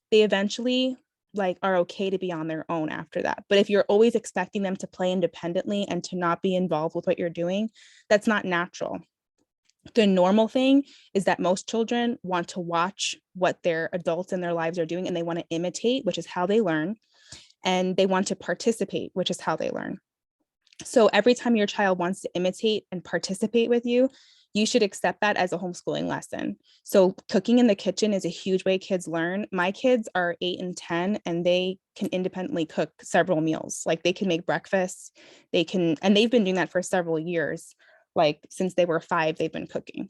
they eventually like are okay to be on their own after that. But if you're always expecting them to play independently and to not be involved with what you're doing, that's not natural. The normal thing is that most children want to watch what their adults in their lives are doing, and they want to imitate, which is how they learn, and they want to participate, which is how they learn. So every time your child wants to imitate and participate with you, you should accept that as a homeschooling lesson. So cooking in the kitchen is a huge way kids learn. My kids are 8 and 10, and they can independently cook several meals. Like they can make breakfast, and they've been doing that for several years. Like since they were 5, they've been cooking.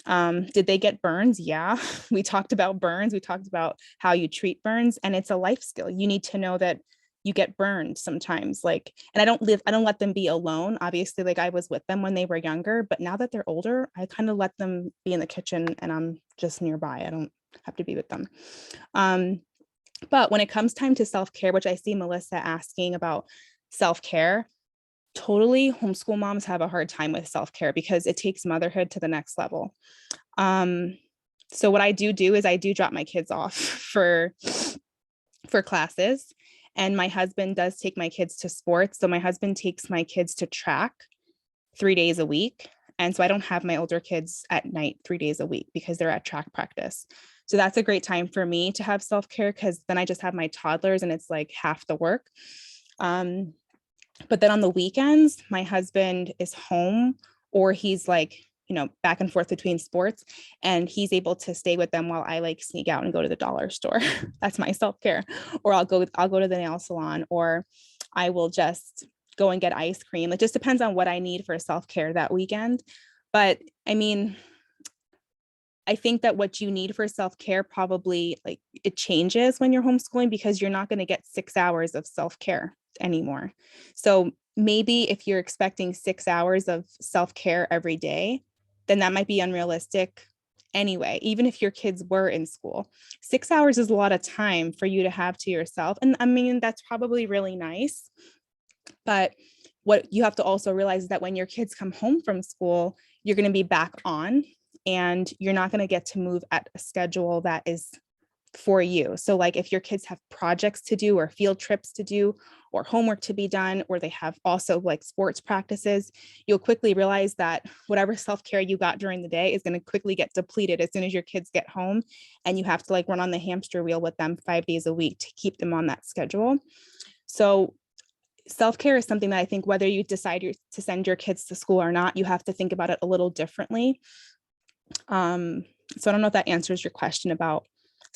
Did they get burns? Yeah, we talked about burns. We talked about how you treat burns, and it's a life skill. You need to know that you get burned sometimes. Like, and I don't let them be alone. Obviously, like I was with them when they were younger, but now that they're older, I kind of let them be in the kitchen and I'm just nearby. I don't have to be with them. But when it comes time to self-care, which I see Melissa asking about self-care, totally homeschool moms have a hard time with self-care because it takes motherhood to the next level. So what I do is I do drop my kids off for classes. And my husband does take my kids to sports. So my husband takes my kids to track 3 days a week. And so I don't have my older kids at night 3 days a week because they're at track practice. So that's a great time for me to have self-care because then I just have my toddlers and it's like half the work. But then on the weekends, my husband is home or he's like, back and forth between sports, and he's able to stay with them while I like sneak out and go to the dollar store. That's my self-care. Or I'll go to the nail salon, or I will just go and get ice cream. It just depends on what I need for self-care that weekend. But I mean, I think that what you need for self-care probably like it changes when you're homeschooling because you're not going to get 6 hours of self-care anymore. So maybe if you're expecting 6 hours of self-care every day, then that might be unrealistic anyway, even if your kids were in school. 6 hours is a lot of time for you to have to yourself. And I mean, that's probably really nice. But what you have to also realize is that when your kids come home from school, you're going to be back on and you're not going to get to move at a schedule that is for you. So like if your kids have projects to do or field trips to do or homework to be done, or they have also like sports practices, you'll quickly realize that whatever self-care you got during the day is going to quickly get depleted as soon as your kids get home, and you have to like run on the hamster wheel with them 5 days a week to keep them on that schedule. So self-care is something that I think whether you decide to send your kids to school or not, you have to think about it a little differently. So I don't know if that answers your question about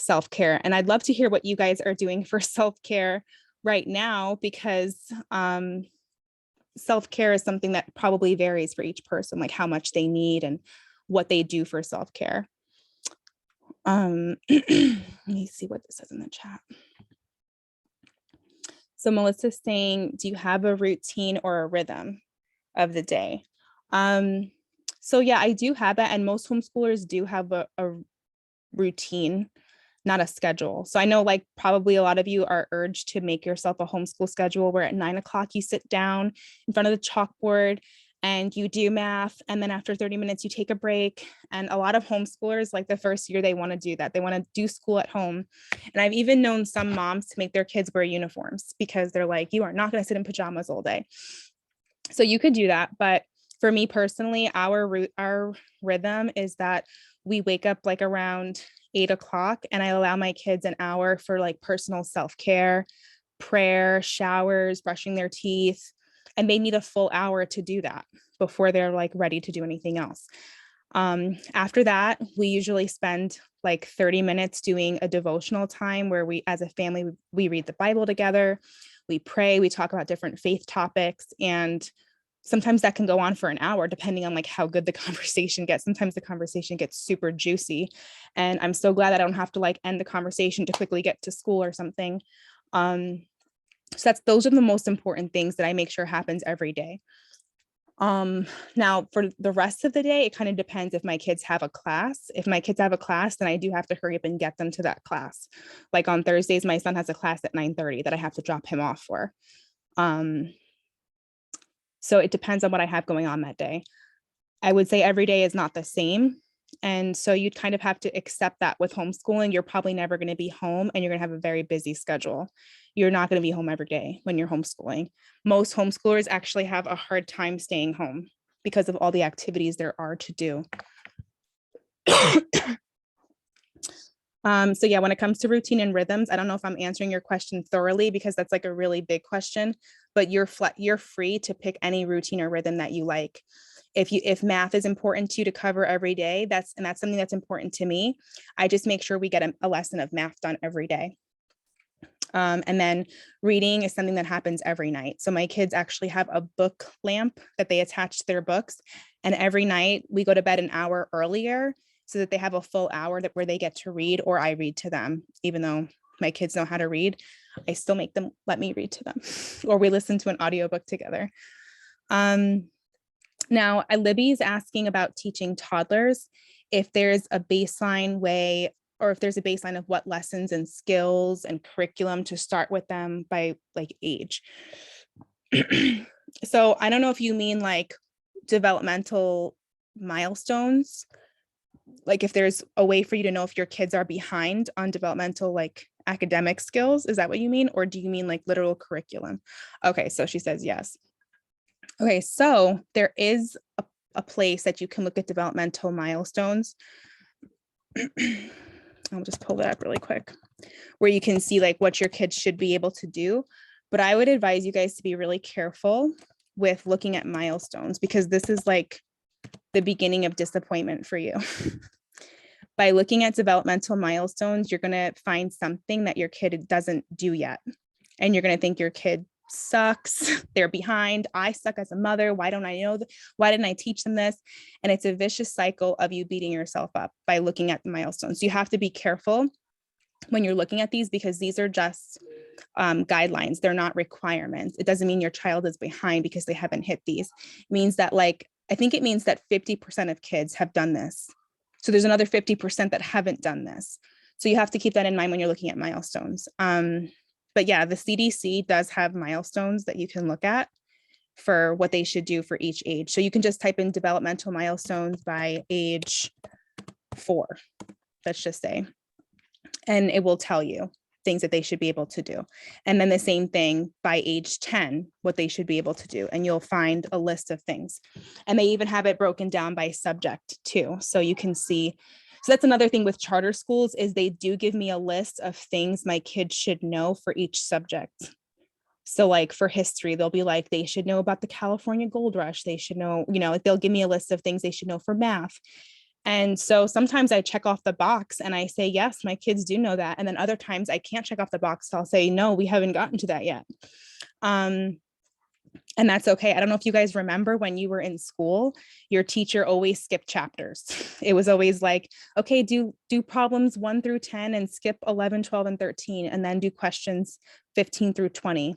self-care. And I'd love to hear what you guys are doing for self-care right now, because self-care is something that probably varies for each person, like how much they need and what they do for self-care. Let me see what this says in the chat. So Melissa's saying, do you have a routine or a rhythm of the day? So yeah, I do have that. And most homeschoolers do have a routine, not a schedule. So I know like probably a lot of you are urged to make yourself a homeschool schedule where at 9 o'clock you sit down in front of the chalkboard and you do math. And then after 30 minutes, you take a break. And a lot of homeschoolers, like the first year, they want to do that. They want to do school at home. And I've even known some moms to make their kids wear uniforms because they're like, you are not going to sit in pajamas all day. So you could do that. But for me personally, our rhythm is that we wake up like around 8 o'clock and I allow my kids an hour for like personal self-care, prayer, showers, brushing their teeth, and they need a full hour to do that before they're like ready to do anything else. After that, we usually spend like 30 minutes doing a devotional time where we, as a family, we read the Bible together, we pray, we talk about different faith topics, and sometimes that can go on for an hour, depending on like how good the conversation gets. Sometimes the conversation gets super juicy, and I'm so glad that I don't have to like end the conversation to quickly get to school or something. So those are the most important things that I make sure happens every day. Now for the rest of the day, it kind of depends if my kids have a class. If my kids have a class, then I do have to hurry up and get them to that class. Like on Thursdays, my son has a class at 9:30 that I have to drop him off for. So it depends on what I have going on that day. I would say every day is not the same. And so you'd kind of have to accept that with homeschooling. You're probably never going to be home and you're going to have a very busy schedule. You're not going to be home every day when you're homeschooling. Most homeschoolers actually have a hard time staying home because of all the activities there are to do. So yeah, when it comes to routine and rhythms, I don't know if I'm answering your question thoroughly because that's like a really big question, but you're free to pick any routine or rhythm that you like. If math is important to you to cover every day, that's something that's important to me. I just make sure we get a lesson of math done every day. And then reading is something that happens every night. So my kids actually have a book lamp that they attach to their books. And every night we go to bed an hour earlier so that they have a full hour where they get to read, or I read to them. Even though my kids know how to read, I still make them let me read to them, or we listen to an audiobook together. Now, Libby's asking about teaching toddlers, if there's a baseline way, or if there's a baseline of what lessons and skills and curriculum to start with them by like age. So I don't know if you mean like developmental milestones, like if there's a way for you to know if your kids are behind on developmental like academic skills. Is that what you mean? Or do you mean like literal curriculum? Okay, so she says yes. Okay, so there is a place that you can look at developmental milestones. I'll just pull that up really quick, where you can see like what your kids should be able to do. But I would advise you guys to be really careful with looking at milestones, because this is like the beginning of disappointment for you. By looking at developmental milestones, you're going to find something that your kid doesn't do yet. And you're going to think your kid sucks, they're behind, I suck as a mother, why don't I know why didn't I teach them this? And it's a vicious cycle of you beating yourself up by looking at the milestones. So you have to be careful when you're looking at these, because these are just guidelines. They're not requirements. It doesn't mean your child is behind because they haven't hit these. It means that I think it means that 50% of kids have done this. So there's another 50% that haven't done this. So you have to keep that in mind when you're looking at milestones. But yeah, the CDC does have milestones that you can look at for what they should do for each age. So you can just type in developmental milestones by age 4, let's just say, and it will tell you things that they should be able to do. And then the same thing by age 10, what they should be able to do. And you'll find a list of things. And they even have it broken down by subject too. So you can see. So that's another thing with charter schools, is they do give me a list of things my kids should know for each subject. So like for history, they'll be like, they should know about the California Gold Rush. They should know, they'll give me a list of things they should know for math. And so sometimes I check off the box and I say, yes, my kids do know that. And then other times I can't check off the box. So I'll say, no, we haven't gotten to that yet. And that's okay. I don't know if you guys remember when you were in school, your teacher always skipped chapters. It was always like, okay, do problems 1 through 10 and skip 11, 12, and 13, and then do questions 15 through 20.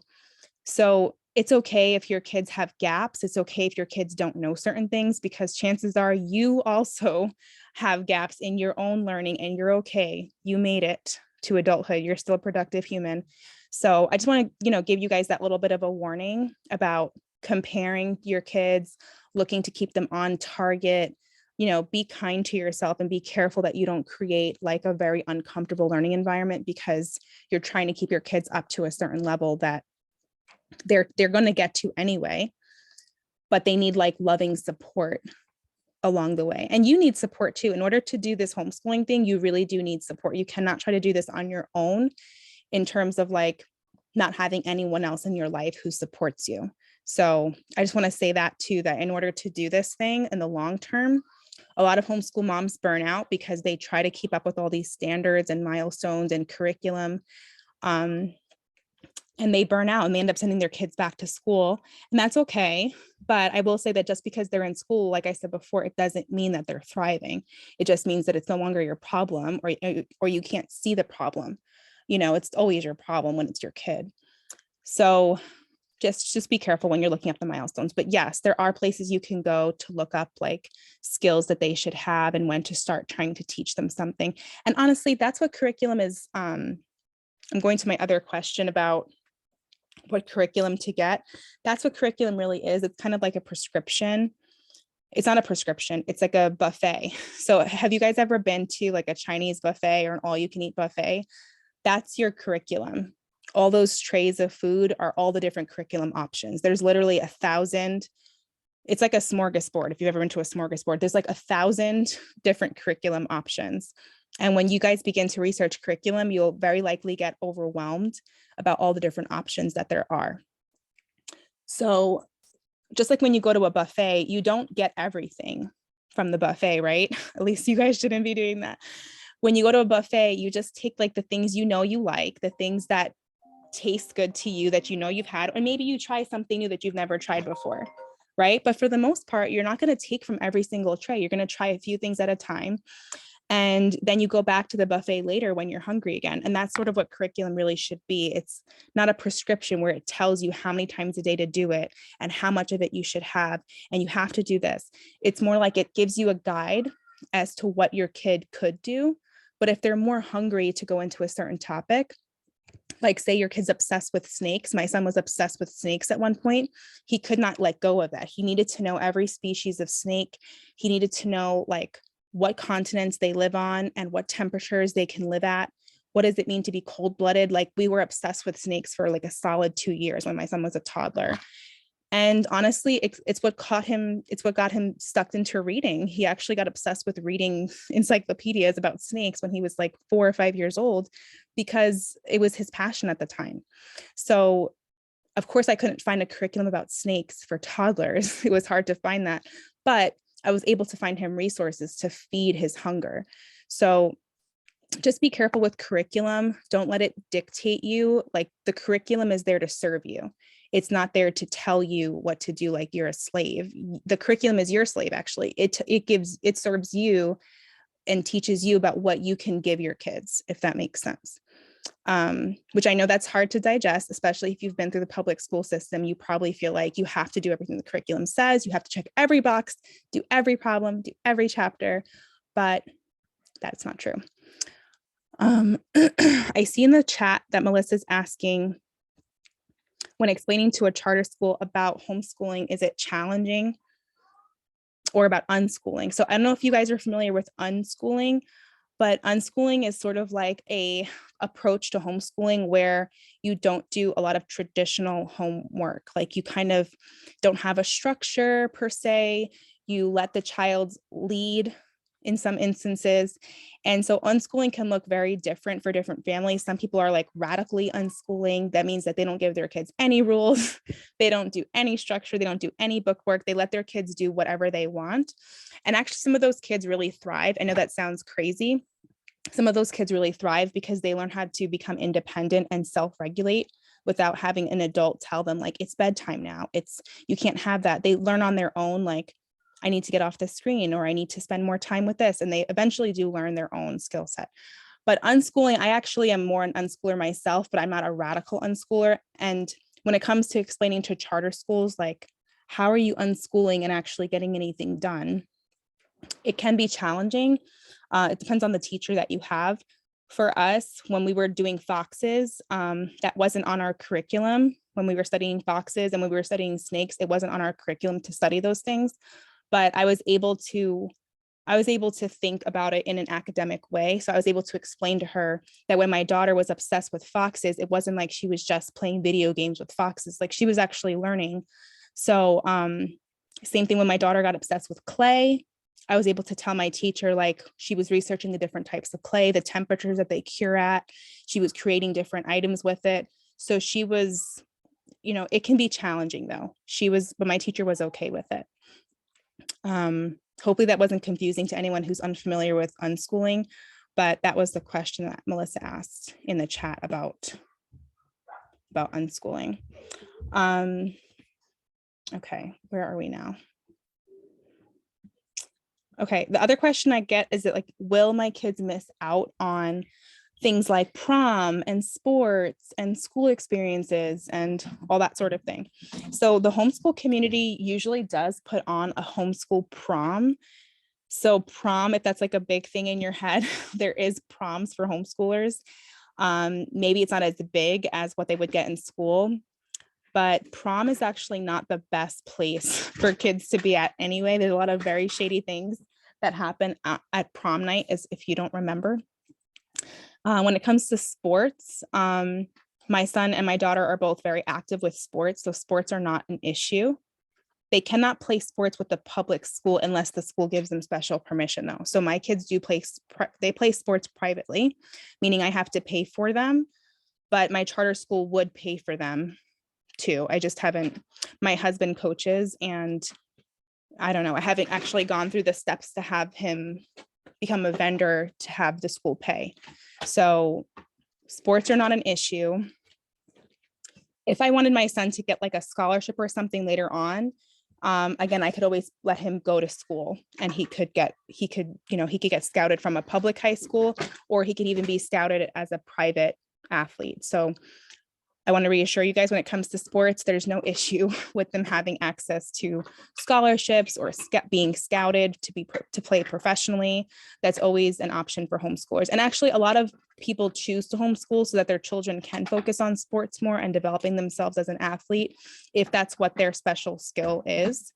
So it's okay if your kids have gaps. It's okay if your kids don't know certain things, because chances are you also have gaps in your own learning, and you're okay. You made it to adulthood. You're still a productive human. So I just want to, give you guys that little bit of a warning about comparing your kids, looking to keep them on target. Be kind to yourself and be careful that you don't create like a very uncomfortable learning environment, because you're trying to keep your kids up to a certain level that they're going to get to anyway, but they need like loving support along the way. And you need support too. In order to do this homeschooling thing, you really do need support. You cannot try to do this on your own, in terms of like not having anyone else in your life who supports you. So I just want to say that too, that in order to do this thing in the long term, a lot of homeschool moms burn out because they try to keep up with all these standards and milestones and curriculum. And they burn out and they end up sending their kids back to school. And that's okay. But I will say that just because they're in school, like I said before, it doesn't mean that they're thriving. It just means that it's no longer your problem, or you can't see the problem. It's always your problem when it's your kid. So just be careful when you're looking up the milestones. But yes, there are places you can go to look up like skills that they should have and when to start trying to teach them something. And honestly, that's what curriculum is. I'm going to my other question about what curriculum to get. That's what curriculum really is. It's kind of like a prescription. It's not a prescription. It's like a buffet. So have you guys ever been to like a Chinese buffet or an all-you-can-eat buffet? That's your curriculum. All those trays of food are all the different curriculum options. There's literally 1,000. It's like a smorgasbord. If you've ever been to a smorgasbord, there's like 1,000 different curriculum options. And when you guys begin to research curriculum, you'll very likely get overwhelmed about all the different options that there are. So just like when you go to a buffet, you don't get everything from the buffet, right? At least you guys shouldn't be doing that. When you go to a buffet, you just take like the things you like, the things that taste good to you, that you've had, or maybe you try something new that you've never tried before, right? But for the most part, you're not going to take from every single tray. You're going to try a few things at a time. And then you go back to the buffet later when you're hungry again. And that's sort of what curriculum really should be. It's not a prescription where it tells you how many times a day to do it and how much of it you should have, and you have to do this. It's more like it gives you a guide as to what your kid could do. But if they're more hungry to go into a certain topic, like say your kid's obsessed with snakes. My son was obsessed with snakes at one point. He could not let go of that. He needed to know every species of snake. He needed to know like what continents they live on and what temperatures they can live at. What does it mean to be cold-blooded? Like we were obsessed with snakes for like a solid 2 years when my son was a toddler. And honestly, it's what got him stuck into reading. He actually got obsessed with reading encyclopedias about snakes when he was like 4 or 5 years old, because it was his passion at the time. So of course I couldn't find a curriculum about snakes for toddlers. It was hard to find that, but I was able to find him resources to feed his hunger. So just be careful with curriculum. Don't let it dictate you. Like the curriculum is there to serve you. It's not there to tell you what to do like you're a slave. The curriculum is your slave, actually. It serves you and teaches you about what you can give your kids, if that makes sense. Which I know that's hard to digest, especially if you've been through the public school system. You probably feel like you have to do everything the curriculum says. You have to check every box, do every problem, do every chapter, but that's not true. I see in the chat that Melissa's asking, when explaining to a charter school about homeschooling, is it challenging, or about unschooling? So I don't know if you guys are familiar with unschooling, but unschooling is sort of like a approach to homeschooling where you don't do a lot of traditional homework. Like you kind of don't have a structure per se. You let the child lead in some instances. And so unschooling can look very different for different families. Some people are like radically unschooling. That means that they don't give their kids any rules. They don't do any structure. They don't do any book work. They let their kids do whatever they want. And actually, some of those kids really thrive. I know that sounds crazy. Some of those kids really thrive because they learn how to become independent and self-regulate without having an adult tell them like, it's bedtime now. You can't have that. They learn on their own, like, I need to get off the screen, or I need to spend more time with this. And they eventually do learn their own skill set. But unschooling, I actually am more an unschooler myself, but I'm not a radical unschooler. And when it comes to explaining to charter schools, like, how are you unschooling and actually getting anything done? It can be challenging. It depends on the teacher that you have. For us, when we were doing foxes, that wasn't on our curriculum. When we were studying foxes and when we were studying snakes, it wasn't on our curriculum to study those things. But I was able to think about it in an academic way. So I was able to explain to her that when my daughter was obsessed with foxes, it wasn't like she was just playing video games with foxes, like she was actually learning. So same thing when my daughter got obsessed with clay. I was able to tell my teacher, like, she was researching the different types of clay, the temperatures that they cure at. She was creating different items with it. So she was, it can be challenging though. But my teacher was okay with it. Hopefully that wasn't confusing to anyone who's unfamiliar with unschooling, but that was the question that Melissa asked in the chat about unschooling. Okay, where are we now? Okay, the other question I get is that, like, will my kids miss out on things like prom and sports and school experiences and all that sort of thing? So the homeschool community usually does put on a homeschool prom. So prom, if that's like a big thing in your head, there is proms for homeschoolers. Maybe it's not as big as what they would get in school, but prom is actually not the best place for kids to be at anyway. There's a lot of very shady things that happen at prom night, as if you don't remember. When it comes to sports, my son and my daughter are both very active with sports, so sports are not an issue. They cannot play sports with the public school unless the school gives them special permission though. So my kids do play sports privately, meaning I have to pay for them, but my charter school would pay for them too. I just haven't, my husband coaches, and I don't know, I haven't actually gone through the steps to have him become a vendor to have the school pay. So sports are not an issue. If I wanted my son to get like a scholarship or something later on, again, I could always let him go to school, and he could get scouted from a public high school, or he could even be scouted as a private athlete. So I want to reassure you guys, when it comes to sports, there's no issue with them having access to scholarships or being scouted to play professionally. That's always an option for homeschoolers. And actually, a lot of people choose to homeschool so that their children can focus on sports more and developing themselves as an athlete, if that's what their special skill is.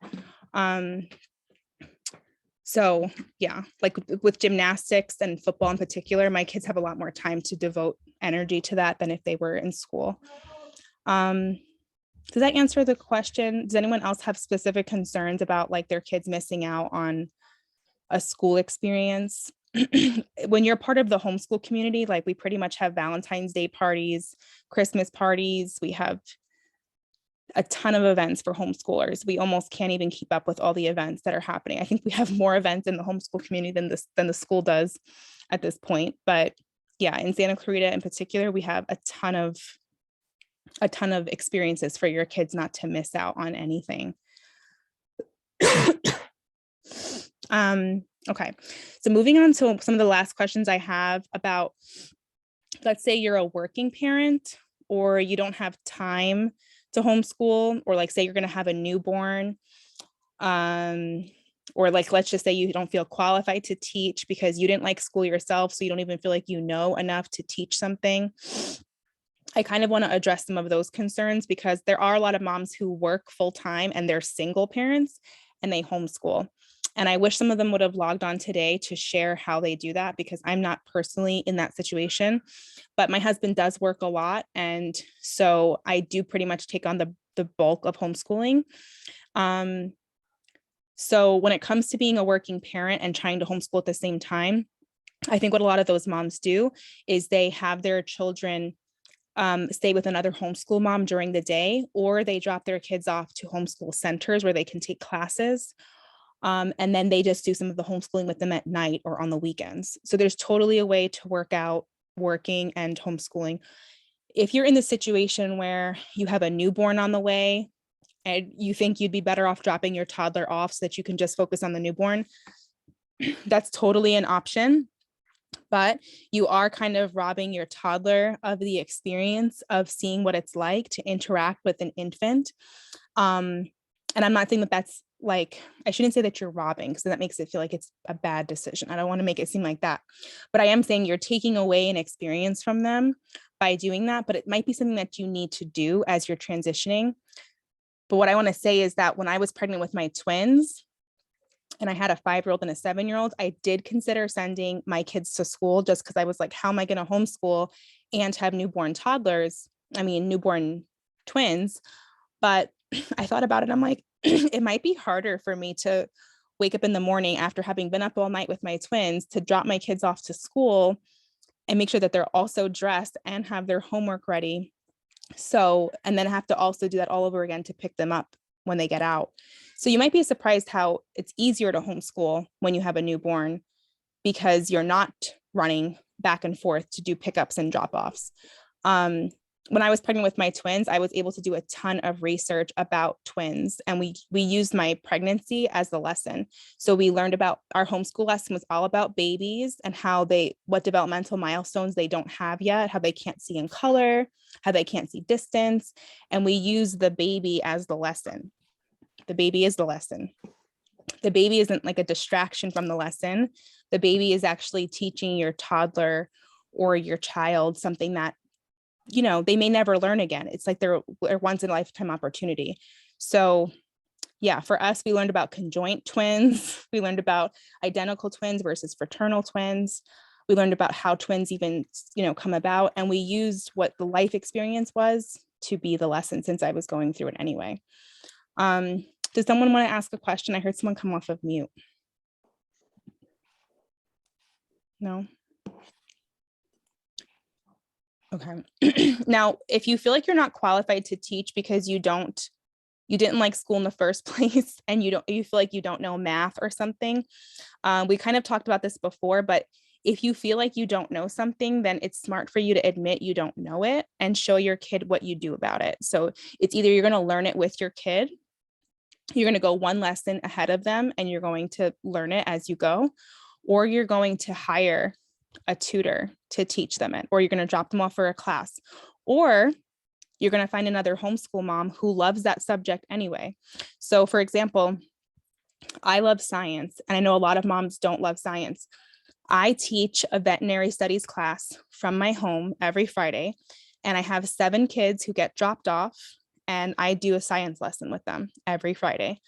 So yeah, like with gymnastics and football in particular, my kids have a lot more time to devote energy to that than if they were in school. Does that answer the question? Does anyone else have specific concerns about like their kids missing out on a school experience? When you're part of the homeschool community, like we pretty much have Valentine's Day parties, Christmas parties, we have a ton of events for homeschoolers. We almost can't even keep up with all the events that are happening. I think we have more events in the homeschool community than the school does at this point. But yeah, in Santa Clarita in particular, we have a ton of experiences for your kids not to miss out on anything. Okay, so moving on to some of the last questions I have about, let's say you're a working parent or you don't have time to homeschool, or like say you're going to have a newborn, or like let's just say you don't feel qualified to teach because you didn't like school yourself, so you don't even feel like you know enough to teach something. I kind of want to address some of those concerns because there are a lot of moms who work full-time and they're single parents and they homeschool. And I wish some of them would have logged on today to share how they do that, because I'm not personally in that situation, but my husband does work a lot. And so I do pretty much take on the bulk of homeschooling. So when it comes to being a working parent and trying to homeschool at the same time, I think what a lot of those moms do is they have their children stay with another homeschool mom during the day, or they drop their kids off to homeschool centers where they can take classes. And then they just do some of the homeschooling with them at night or on the weekends. So there's totally a way to work out working and homeschooling. If you're in the situation where you have a newborn on the way and you think you'd be better off dropping your toddler off so that you can just focus on the newborn, that's totally an option. But you are kind of robbing your toddler of the experience of seeing what it's like to interact with an infant. And I'm not saying that that's like, I shouldn't say that you're robbing, because that makes it feel like it's a bad decision. I don't want to make it seem like that. But I am saying you're taking away an experience from them by doing that, but it might be something that you need to do as you're transitioning. But what I want to say is that when I was pregnant with my twins, and I had a 5-year-old and a 7-year-old, I did consider sending my kids to school just because I was like, how am I going to homeschool and have newborn twins? But I thought about it. I'm like, it might be harder for me to wake up in the morning after having been up all night with my twins to drop my kids off to school and make sure that they're also dressed and have their homework ready. So, and then have to also do that all over again to pick them up when they get out. So you might be surprised how it's easier to homeschool when you have a newborn, because you're not running back and forth to do pickups and drop-offs. When I was pregnant with my twins, I was able to do a ton of research about twins, and we used my pregnancy as the lesson. So we learned about, our homeschool lesson was all about babies and what developmental milestones they don't have yet, how they can't see in color, how they can't see distance. And we use the baby as the lesson. The baby is the lesson. The baby isn't like a distraction from the lesson. The baby is actually teaching your toddler or your child something that, you know, they may never learn again. It's like their once in a lifetime opportunity. So yeah, for us, we learned about conjoint twins. We learned about identical twins versus fraternal twins. We learned about how twins even, come about. And we used what the life experience was to be the lesson, since I was going through it anyway. Does someone want to ask a question? I heard someone come off of mute. No? Okay. Now, if you feel like you're not qualified to teach because you didn't like school in the first place, and you feel like you don't know math or something, we kind of talked about this before, but if you feel like you don't know something, then it's smart for you to admit you don't know it and show your kid what you do about it. So it's either you're going to learn it with your kid, you're going to go one lesson ahead of them and you're going to learn it as you go, or you're going to hire a tutor to teach them it, or you're going to drop them off for a class, or you're going to find another homeschool mom who loves that subject anyway. So for example, I love science, and I know a lot of moms don't love science. I teach a veterinary studies class from my home every Friday, and I have 7 kids who get dropped off, and I do a science lesson with them every Friday.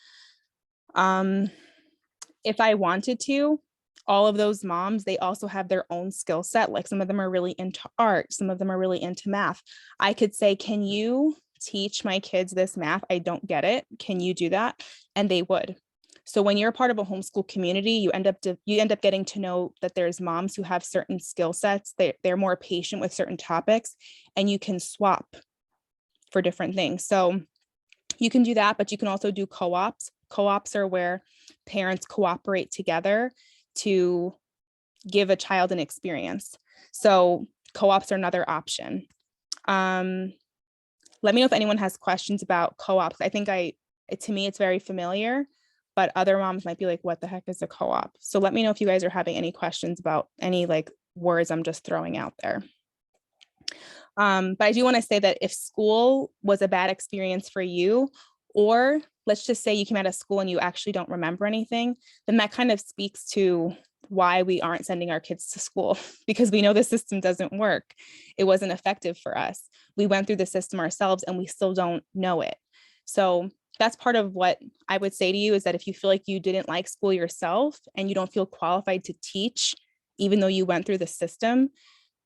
If I wanted to, all of those moms, they also have their own skill set. Like some of them are really into art, some of them are really into math. I could say, can you teach my kids this math? I don't get it. Can you do that? And they would. So when you're a part of a homeschool community, you end up getting to know that there's moms who have certain skill sets. They're more patient with certain topics, and you can swap for different things. So you can do that, but you can also do co-ops. Co-ops are where parents cooperate together to give a child an experience. So co-ops are another option. Let me know if anyone has questions about co-ops. I think to me, it's very familiar, but other moms might be like, what the heck is a co-op? So let me know if you guys are having any questions about any like words I'm just throwing out there. But I do want to say that if school was a bad experience for you, or let's just say you came out of school and you actually don't remember anything, then that kind of speaks to why we aren't sending our kids to school, because we know the system doesn't work. It wasn't effective for us. We went through the system ourselves and we still don't know it. So that's part of what I would say to you, is that if you feel like you didn't like school yourself and you don't feel qualified to teach, even though you went through the system,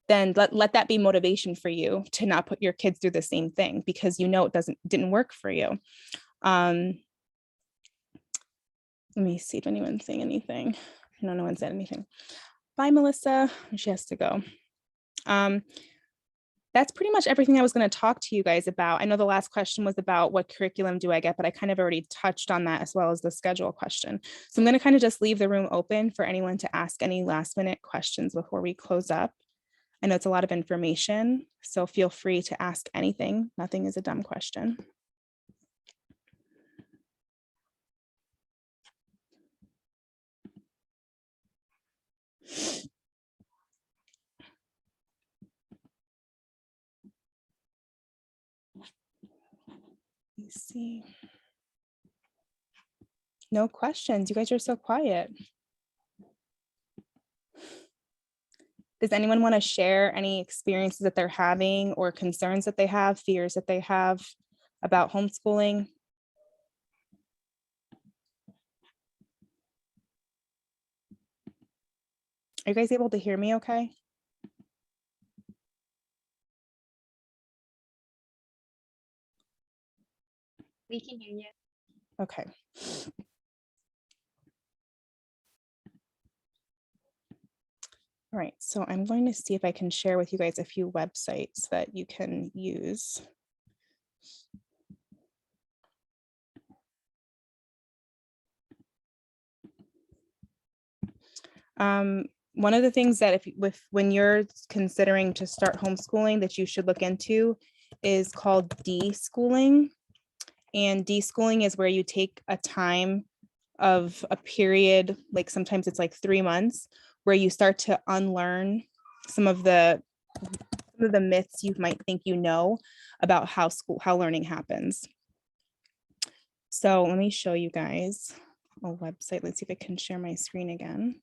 then let that be motivation for you to not put your kids through the same thing, because you know it didn't work for you. Let me see if anyone's saying anything. No, no one said anything. Bye, Melissa. She has to go. That's pretty much everything I was going to talk to you guys about. I know the last question was about what curriculum do I get, but I kind of already touched on that as well as the schedule question. So I'm going to kind of just leave the room open for anyone to ask any last minute questions before we close up. I know it's a lot of information, so feel free to ask anything. Nothing is a dumb question. Let me see. No questions. You guys are so quiet. Does anyone want to share any experiences that they're having or concerns that they have, fears that they have about homeschooling? Are you guys able to hear me okay? We can hear you. Okay. All right, so I'm going to see if I can share with you guys a few websites that you can use. One of the things that when you're considering to start homeschooling that you should look into is called deschooling. And deschooling is where you take a time of a period, like sometimes it's like 3 months, where you start to unlearn some of the myths you might think you know about how learning happens. So let me show you guys a website. Let's see if I can share my screen again.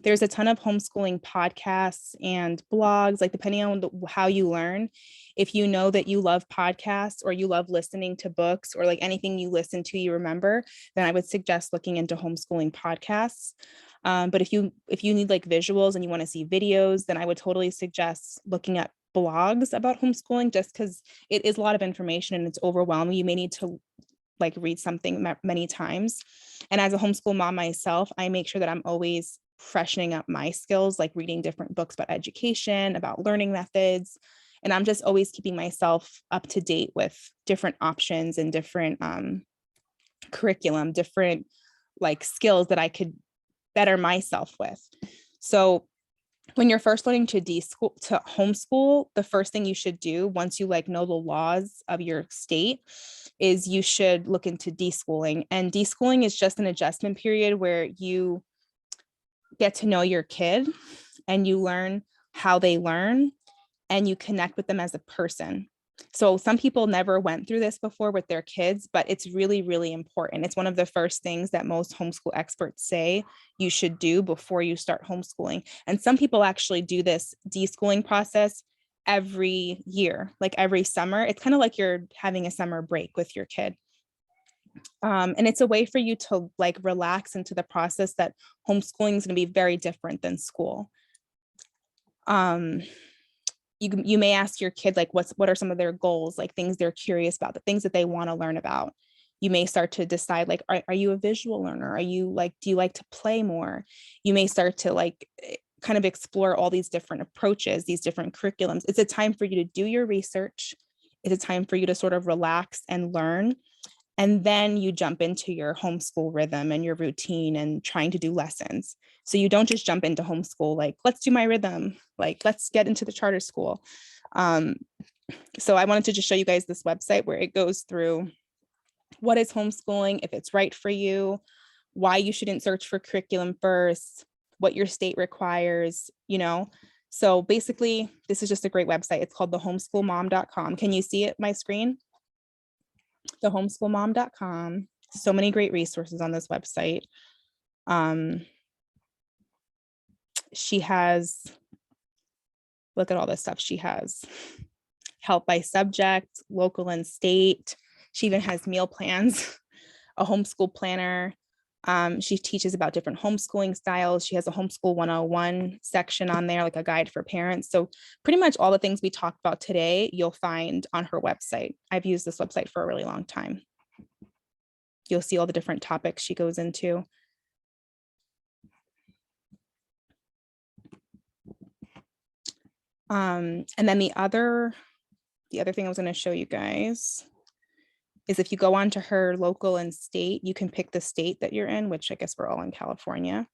There's a ton of homeschooling podcasts and blogs, like depending on how you learn. If you know that you love podcasts or you love listening to books or like anything you listen to, you remember, then I would suggest looking into homeschooling podcasts. But if you need like visuals and you want to see videos, then I would totally suggest looking at blogs about homeschooling, just because it is a lot of information and it's overwhelming. You may need to like read something many times. And as a homeschool mom myself, I make sure that I'm always freshening up my skills, like reading different books about education, about learning methods. And I'm just always keeping myself up to date with different options and different curriculum, different like skills that I could better myself with. So when you're first learning to homeschool, the first thing you should do once you like know the laws of your state is you should look into deschooling. And deschooling is just an adjustment period where you get to know your kid and you learn how they learn and you connect with them as a person. So some people never went through this before with their kids, but it's really, really important. It's one of the first things that most homeschool experts say you should do before you start homeschooling. And some people actually do this deschooling process every year, like every summer. It's kind of like you're having a summer break with your kid. And it's a way for you to like relax into the process that homeschooling is going to be very different than school. You may ask your kid, like, what are some of their goals, like things they're curious about, the things that they want to learn about. You may start to decide, like, are you a visual learner? Are you like, do you like to play more? You may start to like kind of explore all these different approaches, these different curriculums. It's a time for you to do your research. It's a time for you to sort of relax and learn. And then you jump into your homeschool rhythm and your routine and trying to do lessons. So you don't just jump into homeschool, like, let's do my rhythm, like, let's get into the charter school. So I wanted to just show you guys this website where it goes through what is homeschooling, if it's right for you, why you shouldn't search for curriculum first, what your state requires, you know. So basically, this is just a great website. It's called thehomeschoolmom.com. Can you see it, my screen? Thehomeschoolmom.com. So many great resources on this website. She has, look at all this stuff she has. Help by subject, local and state. She even has meal plans, a homeschool planner, She teaches about different homeschooling styles. She has a homeschool 101 section on there, like a guide for parents. So pretty much all the things we talked about today, you'll find on her website. I've used this website for a really long time. You'll see all the different topics she goes into. And then the other thing I was going to show you guys is if you go on to her local and state, you can pick the state that you're in, which I guess we're all in California,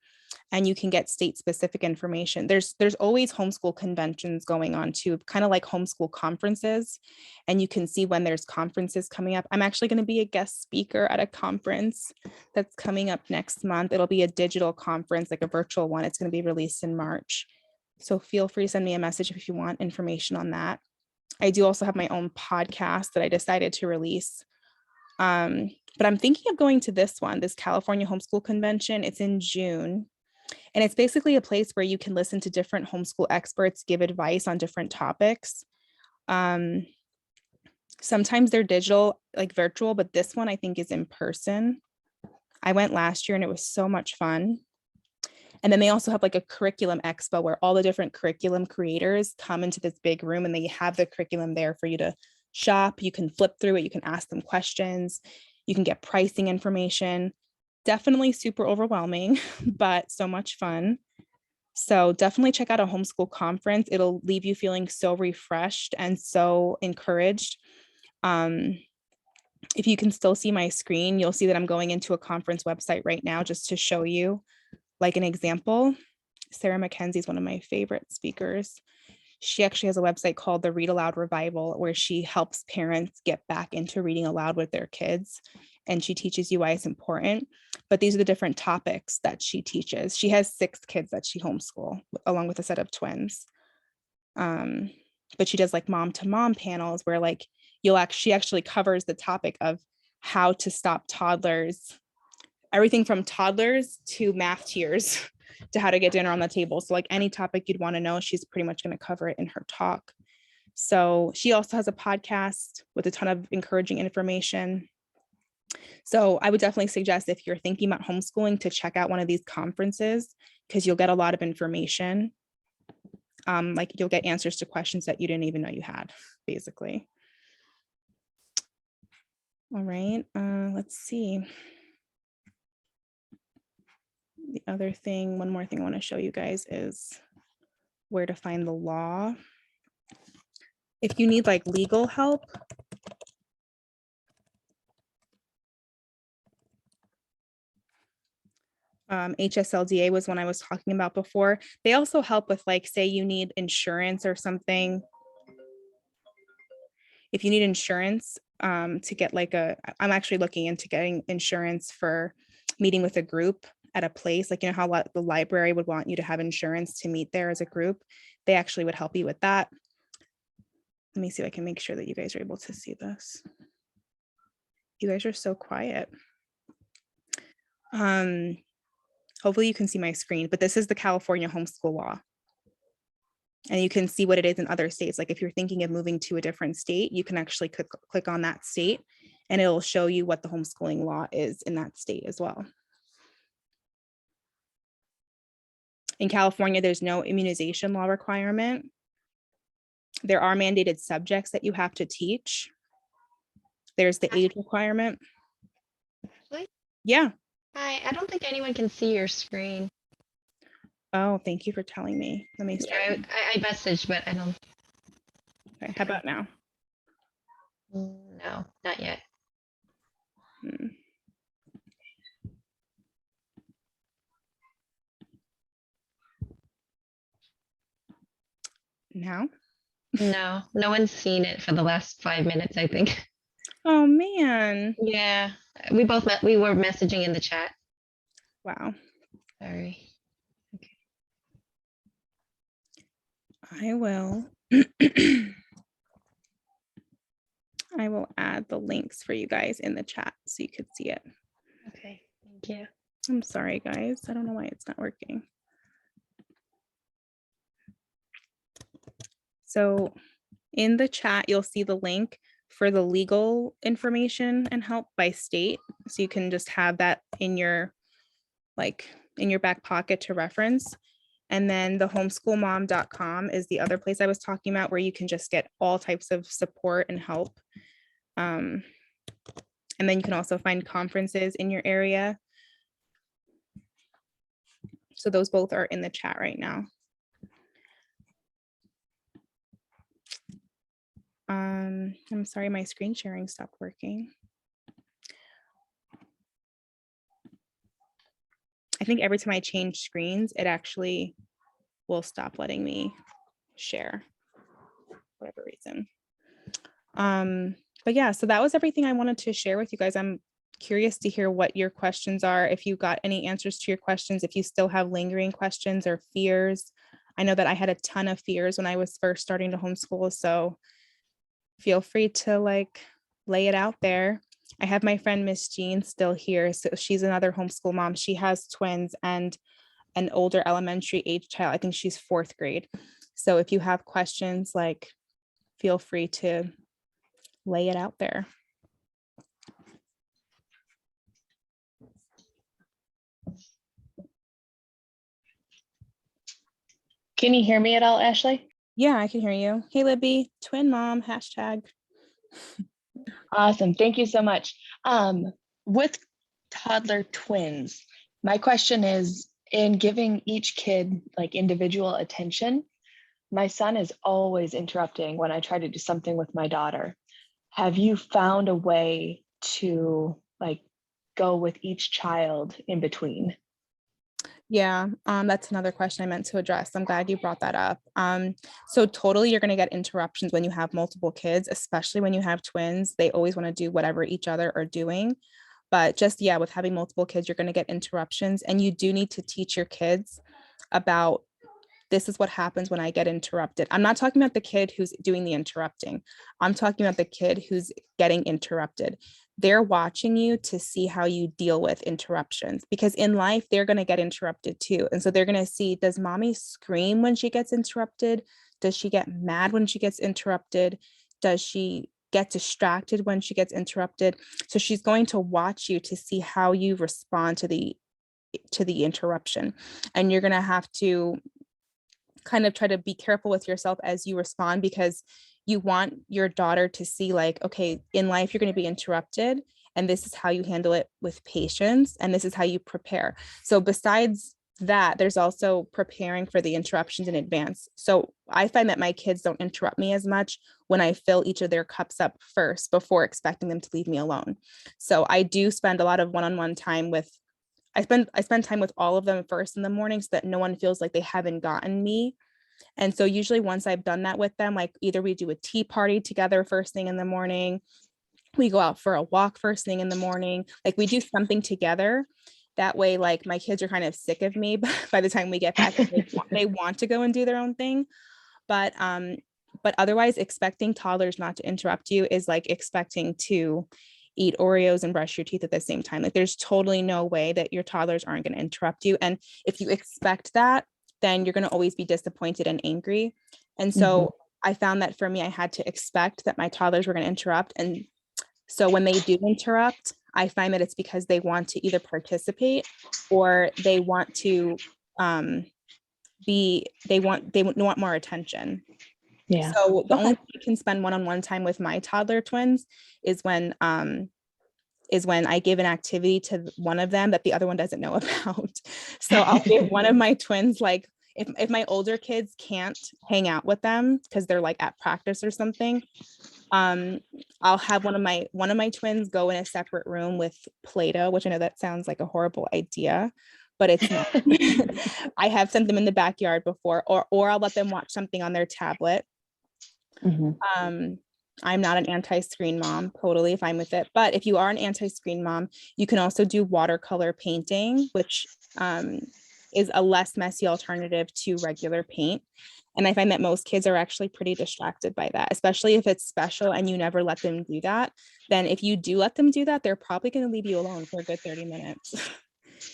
and you can get state specific information. There's always homeschool conventions going on too, kind of like homeschool conferences, and you can see when there's conferences coming up. I'm actually going to be a guest speaker at a conference that's coming up next month. It'll be a digital conference, like a virtual one. It's going to be released in March. So feel free to send me a message if you want information on that. I do also have my own podcast that I decided to release. But I'm thinking of going to this one, this California Homeschool Convention. It's in June. And it's basically a place where you can listen to different homeschool experts give advice on different topics. Sometimes they're digital, like virtual, but this one I think is in person. I went last year and it was so much fun. And then they also have like a curriculum expo where all the different curriculum creators come into this big room and they have the curriculum there for you to shop. You can flip through it. You can ask them questions. You can get pricing information. Definitely super overwhelming, but so much fun. So definitely check out a homeschool conference. It'll leave you feeling so refreshed and so encouraged. If you can still see my screen, you'll see that I'm going into a conference website right now just to show you like an example. Sarah McKenzie is one of my favorite speakers. She actually has a website called the Read Aloud Revival, where she helps parents get back into reading aloud with their kids. And she teaches you why it's important. But these are the different topics that she teaches. She has 6 kids that she homeschool along with a set of twins. But she does like mom to mom panels where like she actually covers the topic of how to stop toddlers, everything from toddlers to math tiers to how to get dinner on the table. So like any topic you'd want to know, she's pretty much going to cover it in her talk. So she also has a podcast with a ton of encouraging information. So I would definitely suggest if you're thinking about homeschooling to check out one of these conferences because you'll get a lot of information. Like you'll get answers to questions that you didn't even know you had, basically. All right, let's see. The other thing, one more thing I want to show you guys is where to find the law. If you need like legal help, HSLDA was one I was talking about before. They also help with like, say you need insurance or something. If you need insurance to get like I'm actually looking into getting insurance for meeting with a group at a place, like, you know, how the library would want you to have insurance to meet there as a group. They actually would help you with that. Let me see if I can make sure that you guys are able to see this. You guys are so quiet. Hopefully you can see my screen, but this is the California homeschool law. And you can see what it is in other states. Like if you're thinking of moving to a different state, you can actually click on that state and it'll show you what the homeschooling law is in that state as well. In California, there's no immunization law requirement. There are mandated subjects that you have to teach. There's the age requirement. Really? Yeah. Hi, I don't think anyone can see your screen. Oh, thank you for telling me. Let me start. Yeah, I messaged, but I don't. Okay, how about now? No, not yet. Now? No, no one's seen it for the last 5 minutes, I think. Oh man. Yeah, we were messaging in the chat. Wow. Sorry. I will. I will add the links for you guys in the chat so you could see it. Okay, thank you. I'm sorry, guys. I don't know why it's not working. So in the chat, you'll see the link for the legal information and help by state. So you can just have that in your like in your back pocket to reference. And then the homeschoolmom.com is the other place I was talking about, where you can just get all types of support and help. And then you can also find conferences in your area. So those both are in the chat right now. I'm sorry, my screen sharing stopped working. I think every time I change screens, it actually will stop letting me share for whatever reason. But yeah, so that was everything I wanted to share with you guys. I'm curious to hear what your questions are. If you got any answers to your questions, if you still have lingering questions or fears. I know that I had a ton of fears when I was first starting to homeschool, so feel free to like lay it out there. I have my friend Miss Jean still here. So she's another homeschool mom. She has twins and an older elementary age child. I think she's 4th grade. So if you have questions, like feel free to lay it out there. Can you hear me at all, Ashley? Yeah, I can hear you. Hey, Libby, twin mom, hashtag. Awesome. Thank you so much. With toddler twins, my question is, in giving each kid like individual attention, my son is always interrupting when I try to do something with my daughter. Have you found a way to like go with each child in between? Yeah, that's another question I meant to address. I'm glad you brought that up. So totally you're gonna get interruptions when you have multiple kids, especially when you have twins. They always want to do whatever each other are doing. But just, yeah, with having multiple kids, you're gonna get interruptions, and you do need to teach your kids about this is what happens when I get interrupted. I'm not talking about the kid who's doing the interrupting. I'm talking about the kid who's getting interrupted. They're watching you to see how you deal with interruptions, because in life, they're going to get interrupted too. And so they're going to see, does mommy scream when she gets interrupted? Does she get mad when she gets interrupted? Does she get distracted when she gets interrupted? So she's going to watch you to see how you respond to the interruption. And you're going to have to kind of try to be careful with yourself as you respond, because you want your daughter to see like, okay, in life, you're going to be interrupted, and this is how you handle it with patience, and this is how you prepare. So besides that, there's also preparing for the interruptions in advance. So I find that my kids don't interrupt me as much when I fill each of their cups up first before expecting them to leave me alone. So I do spend a lot of one-on-one time with I spend time with all of them first in the morning, so that no one feels like they haven't gotten me. And so usually once I've done that with them, like either we do a tea party together first thing in the morning, we go out for a walk first thing in the morning, like we do something together. That way, like my kids are kind of sick of me by the time we get back. They want to go and do their own thing. But otherwise, expecting toddlers not to interrupt you is like expecting to eat Oreos and brush your teeth at the same time. Like there's totally no way that your toddlers aren't going to interrupt you. And if you expect that, then you're going to always be disappointed and angry. And so I found that for me, I had to expect that my toddlers were going to interrupt. And so when they do interrupt, I find that it's because they want to either participate or they want to they want more attention. Yeah. So the only way you can spend one-on-one time with my toddler twins is when I give an activity to one of them that the other one doesn't know about. So I'll give one of my twins, like if my older kids can't hang out with them because they're like at practice or something, I'll have one of my twins go in a separate room with Play-Doh, which I know that sounds like a horrible idea, but it's not. I have sent them in the backyard before, or I'll let them watch something on their tablet. I'm not an anti-screen mom, totally fine with it. But if you are an anti-screen mom, you can also do watercolor painting, which is a less messy alternative to regular paint. And I find that most kids are actually pretty distracted by that, especially if it's special and you never let them do that. Then if you do let them do that, they're probably going to leave you alone for a good 30 minutes.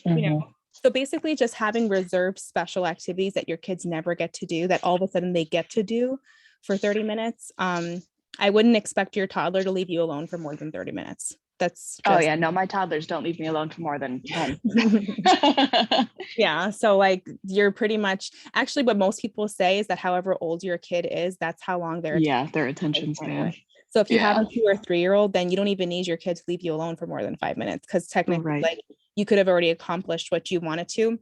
You know, so basically just having reserved special activities that your kids never get to do, that all of a sudden they get to do for 30 minutes. I wouldn't expect your toddler to leave you alone for more than 30 minutes. That's Oh just, yeah, no, my toddlers don't leave me alone for more than 10. yeah. So like you're pretty much, actually what most people say is that however old your kid is, that's how long they're Yeah, their attention span. So if you have Yeah. a 2 or 3-year-old, then you don't even need your kid to leave you alone for more than 5 minutes, because technically Right. like you could have already accomplished what you wanted to.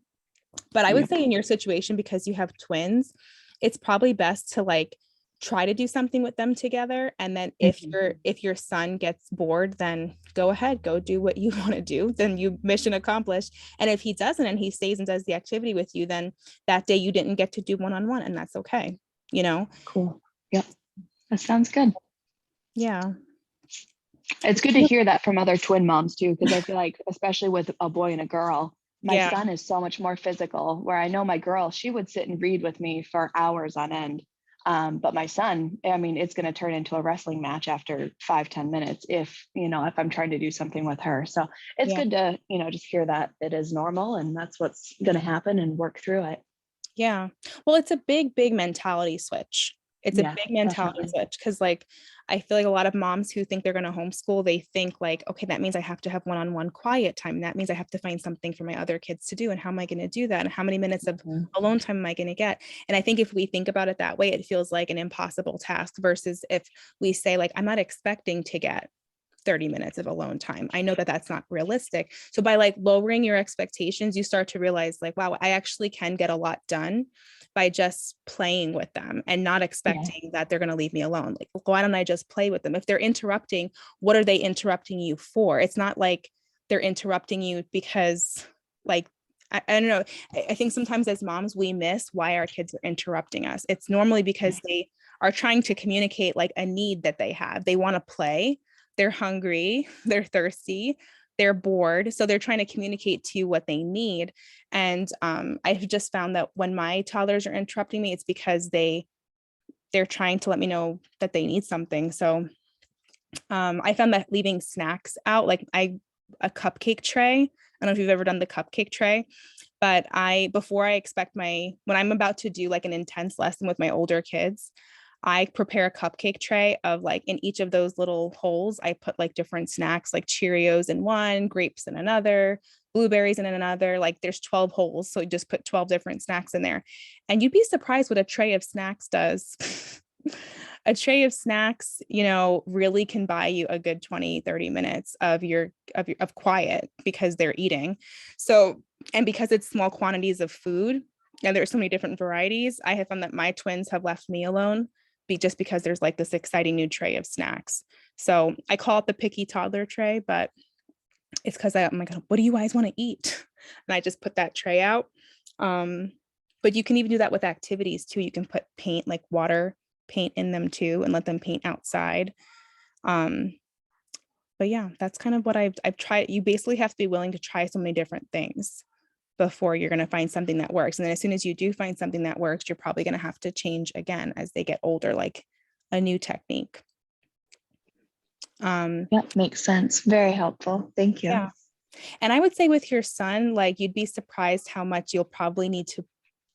But I would Yep. say in your situation, because you have twins, it's probably best to like try to do something with them together. And then if your son gets bored, then go ahead, go do what you want to do. Then you mission accomplished. And if he doesn't and he stays and does the activity with you, then that day you didn't get to do one-on-one, and that's okay, you know? Cool. Yep. That sounds good. Yeah. It's good to hear that from other twin moms too, because I feel like, especially with a boy and a girl, my Yeah. son is so much more physical, where I know my girl, she would sit and read with me for hours on end. But my son, I mean, it's going to turn into a wrestling match after 5-10 minutes if I'm trying to do something with her. So it's Yeah. good to, just hear that it is normal and that's what's going to happen and work through it. Yeah. Well, it's a big, big mentality switch. It's Yeah, a big mentality definitely. switch, because like I feel like a lot of moms who think they're going to homeschool, they think like, okay, that means I have to have one-on-one quiet time. That means I have to find something for my other kids to do. And how am I going to do that? And how many minutes of Mhm. alone time am I going to get? And I think if we think about it that way, it feels like an impossible task, versus if we say like, I'm not expecting to get 30 minutes of alone time. I know that that's not realistic. So by like lowering your expectations, you start to realize like, wow, I actually can get a lot done by just playing with them and not expecting that they're going to leave me alone. Like, why don't I just play with them? If they're interrupting, what are they interrupting you for? It's not like they're interrupting you because like, I don't know. I think sometimes as moms, we miss why our kids are interrupting us. It's normally because they are trying to communicate like a need that they have. They want to play. They're hungry, they're thirsty, they're bored. So they're trying to communicate to you what they need. And I've just found that when my toddlers are interrupting me, it's because they're trying to let me know that they need something. So I found that leaving snacks out, like a cupcake tray. I don't know if you've ever done the cupcake tray, but when I'm about to do like an intense lesson with my older kids, I prepare a cupcake tray of like, in each of those little holes, I put like different snacks, like Cheerios in one, grapes in another, blueberries in another, like there's 12 holes. So you just put 12 different snacks in there. And you'd be surprised what a tray of snacks does. A tray of snacks, really can buy you a good 20-30 minutes of quiet, because they're eating. So, and because it's small quantities of food, and there's so many different varieties, I have found that my twins have left me alone just because there's like this exciting new tray of snacks. So I call it the picky toddler tray, but it's because I'm like, what do you guys want to eat? And I just put that tray out. But you can even do that with activities too. You can put paint, like water paint in them too, and let them paint outside. But yeah, that's kind of what I've tried. You basically have to be willing to try so many different things before you're going to find something that works. And then as soon as you do find something that works, you're probably going to have to change again as they get older, like a new technique. Yep, makes sense. Very helpful. Thank you. Yeah. And I would say with your son, like you'd be surprised how much you'll probably need to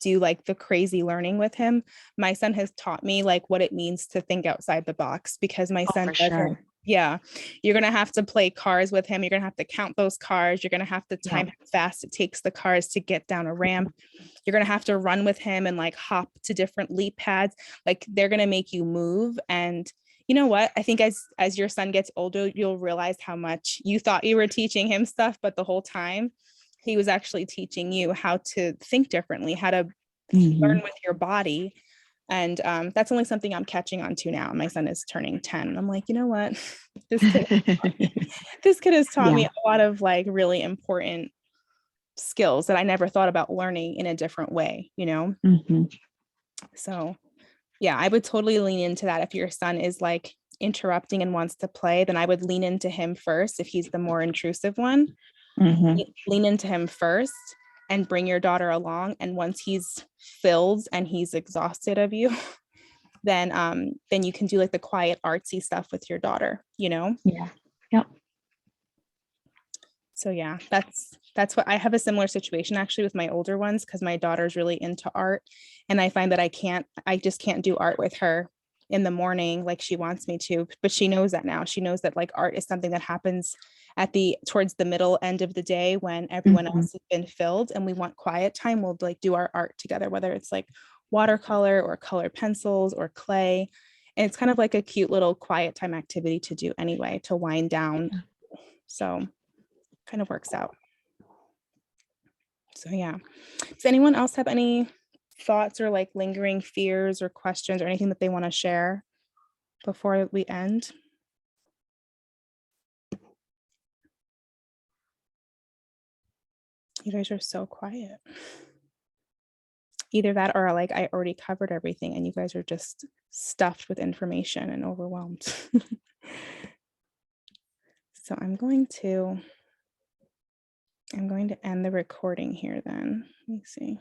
do like the crazy learning with him. My son has taught me like what it means to think outside the box, because my son For doesn't. sure. Yeah. You're going to have to play cars with him. You're going to have to count those cars. You're going to have to time how fast it takes the cars to get down a ramp. You're going to have to run with him and like hop to different leap pads. Like they're going to make you move. And you know what? I think as your son gets older, you'll realize how much you thought you were teaching him stuff, but the whole time he was actually teaching you how to think differently, how to learn with your body. And that's only something I'm catching on to now. My son is turning 10. And I'm like, you know what? This kid has taught me a lot of like really important skills that I never thought about learning in a different way, So yeah, I would totally lean into that. If your son is like interrupting and wants to play, then I would lean into him first. If he's the more intrusive one, lean into him first and bring your daughter along. And once he's filled and he's exhausted of you, then you can do like the quiet artsy stuff with your daughter, Yeah. Yep. So yeah, that's what I have a similar situation actually with my older ones, because my daughter's really into art, and I find that I just can't do art with her in the morning like she wants me to, but she knows that now. She knows that like art is something that happens towards the middle end of the day when everyone Mhm. else has been filled and we want quiet time. We'll like do our art together, whether it's like watercolor or color pencils or clay. And it's kind of like a cute little quiet time activity to do anyway, to wind down. So kind of works out. So yeah. Does anyone else have any thoughts or like lingering fears or questions or anything that they want to share before we end? You guys are so quiet. Either that or like I already covered everything and you guys are just stuffed with information and overwhelmed. So I'm going to end the recording here then. Let me see.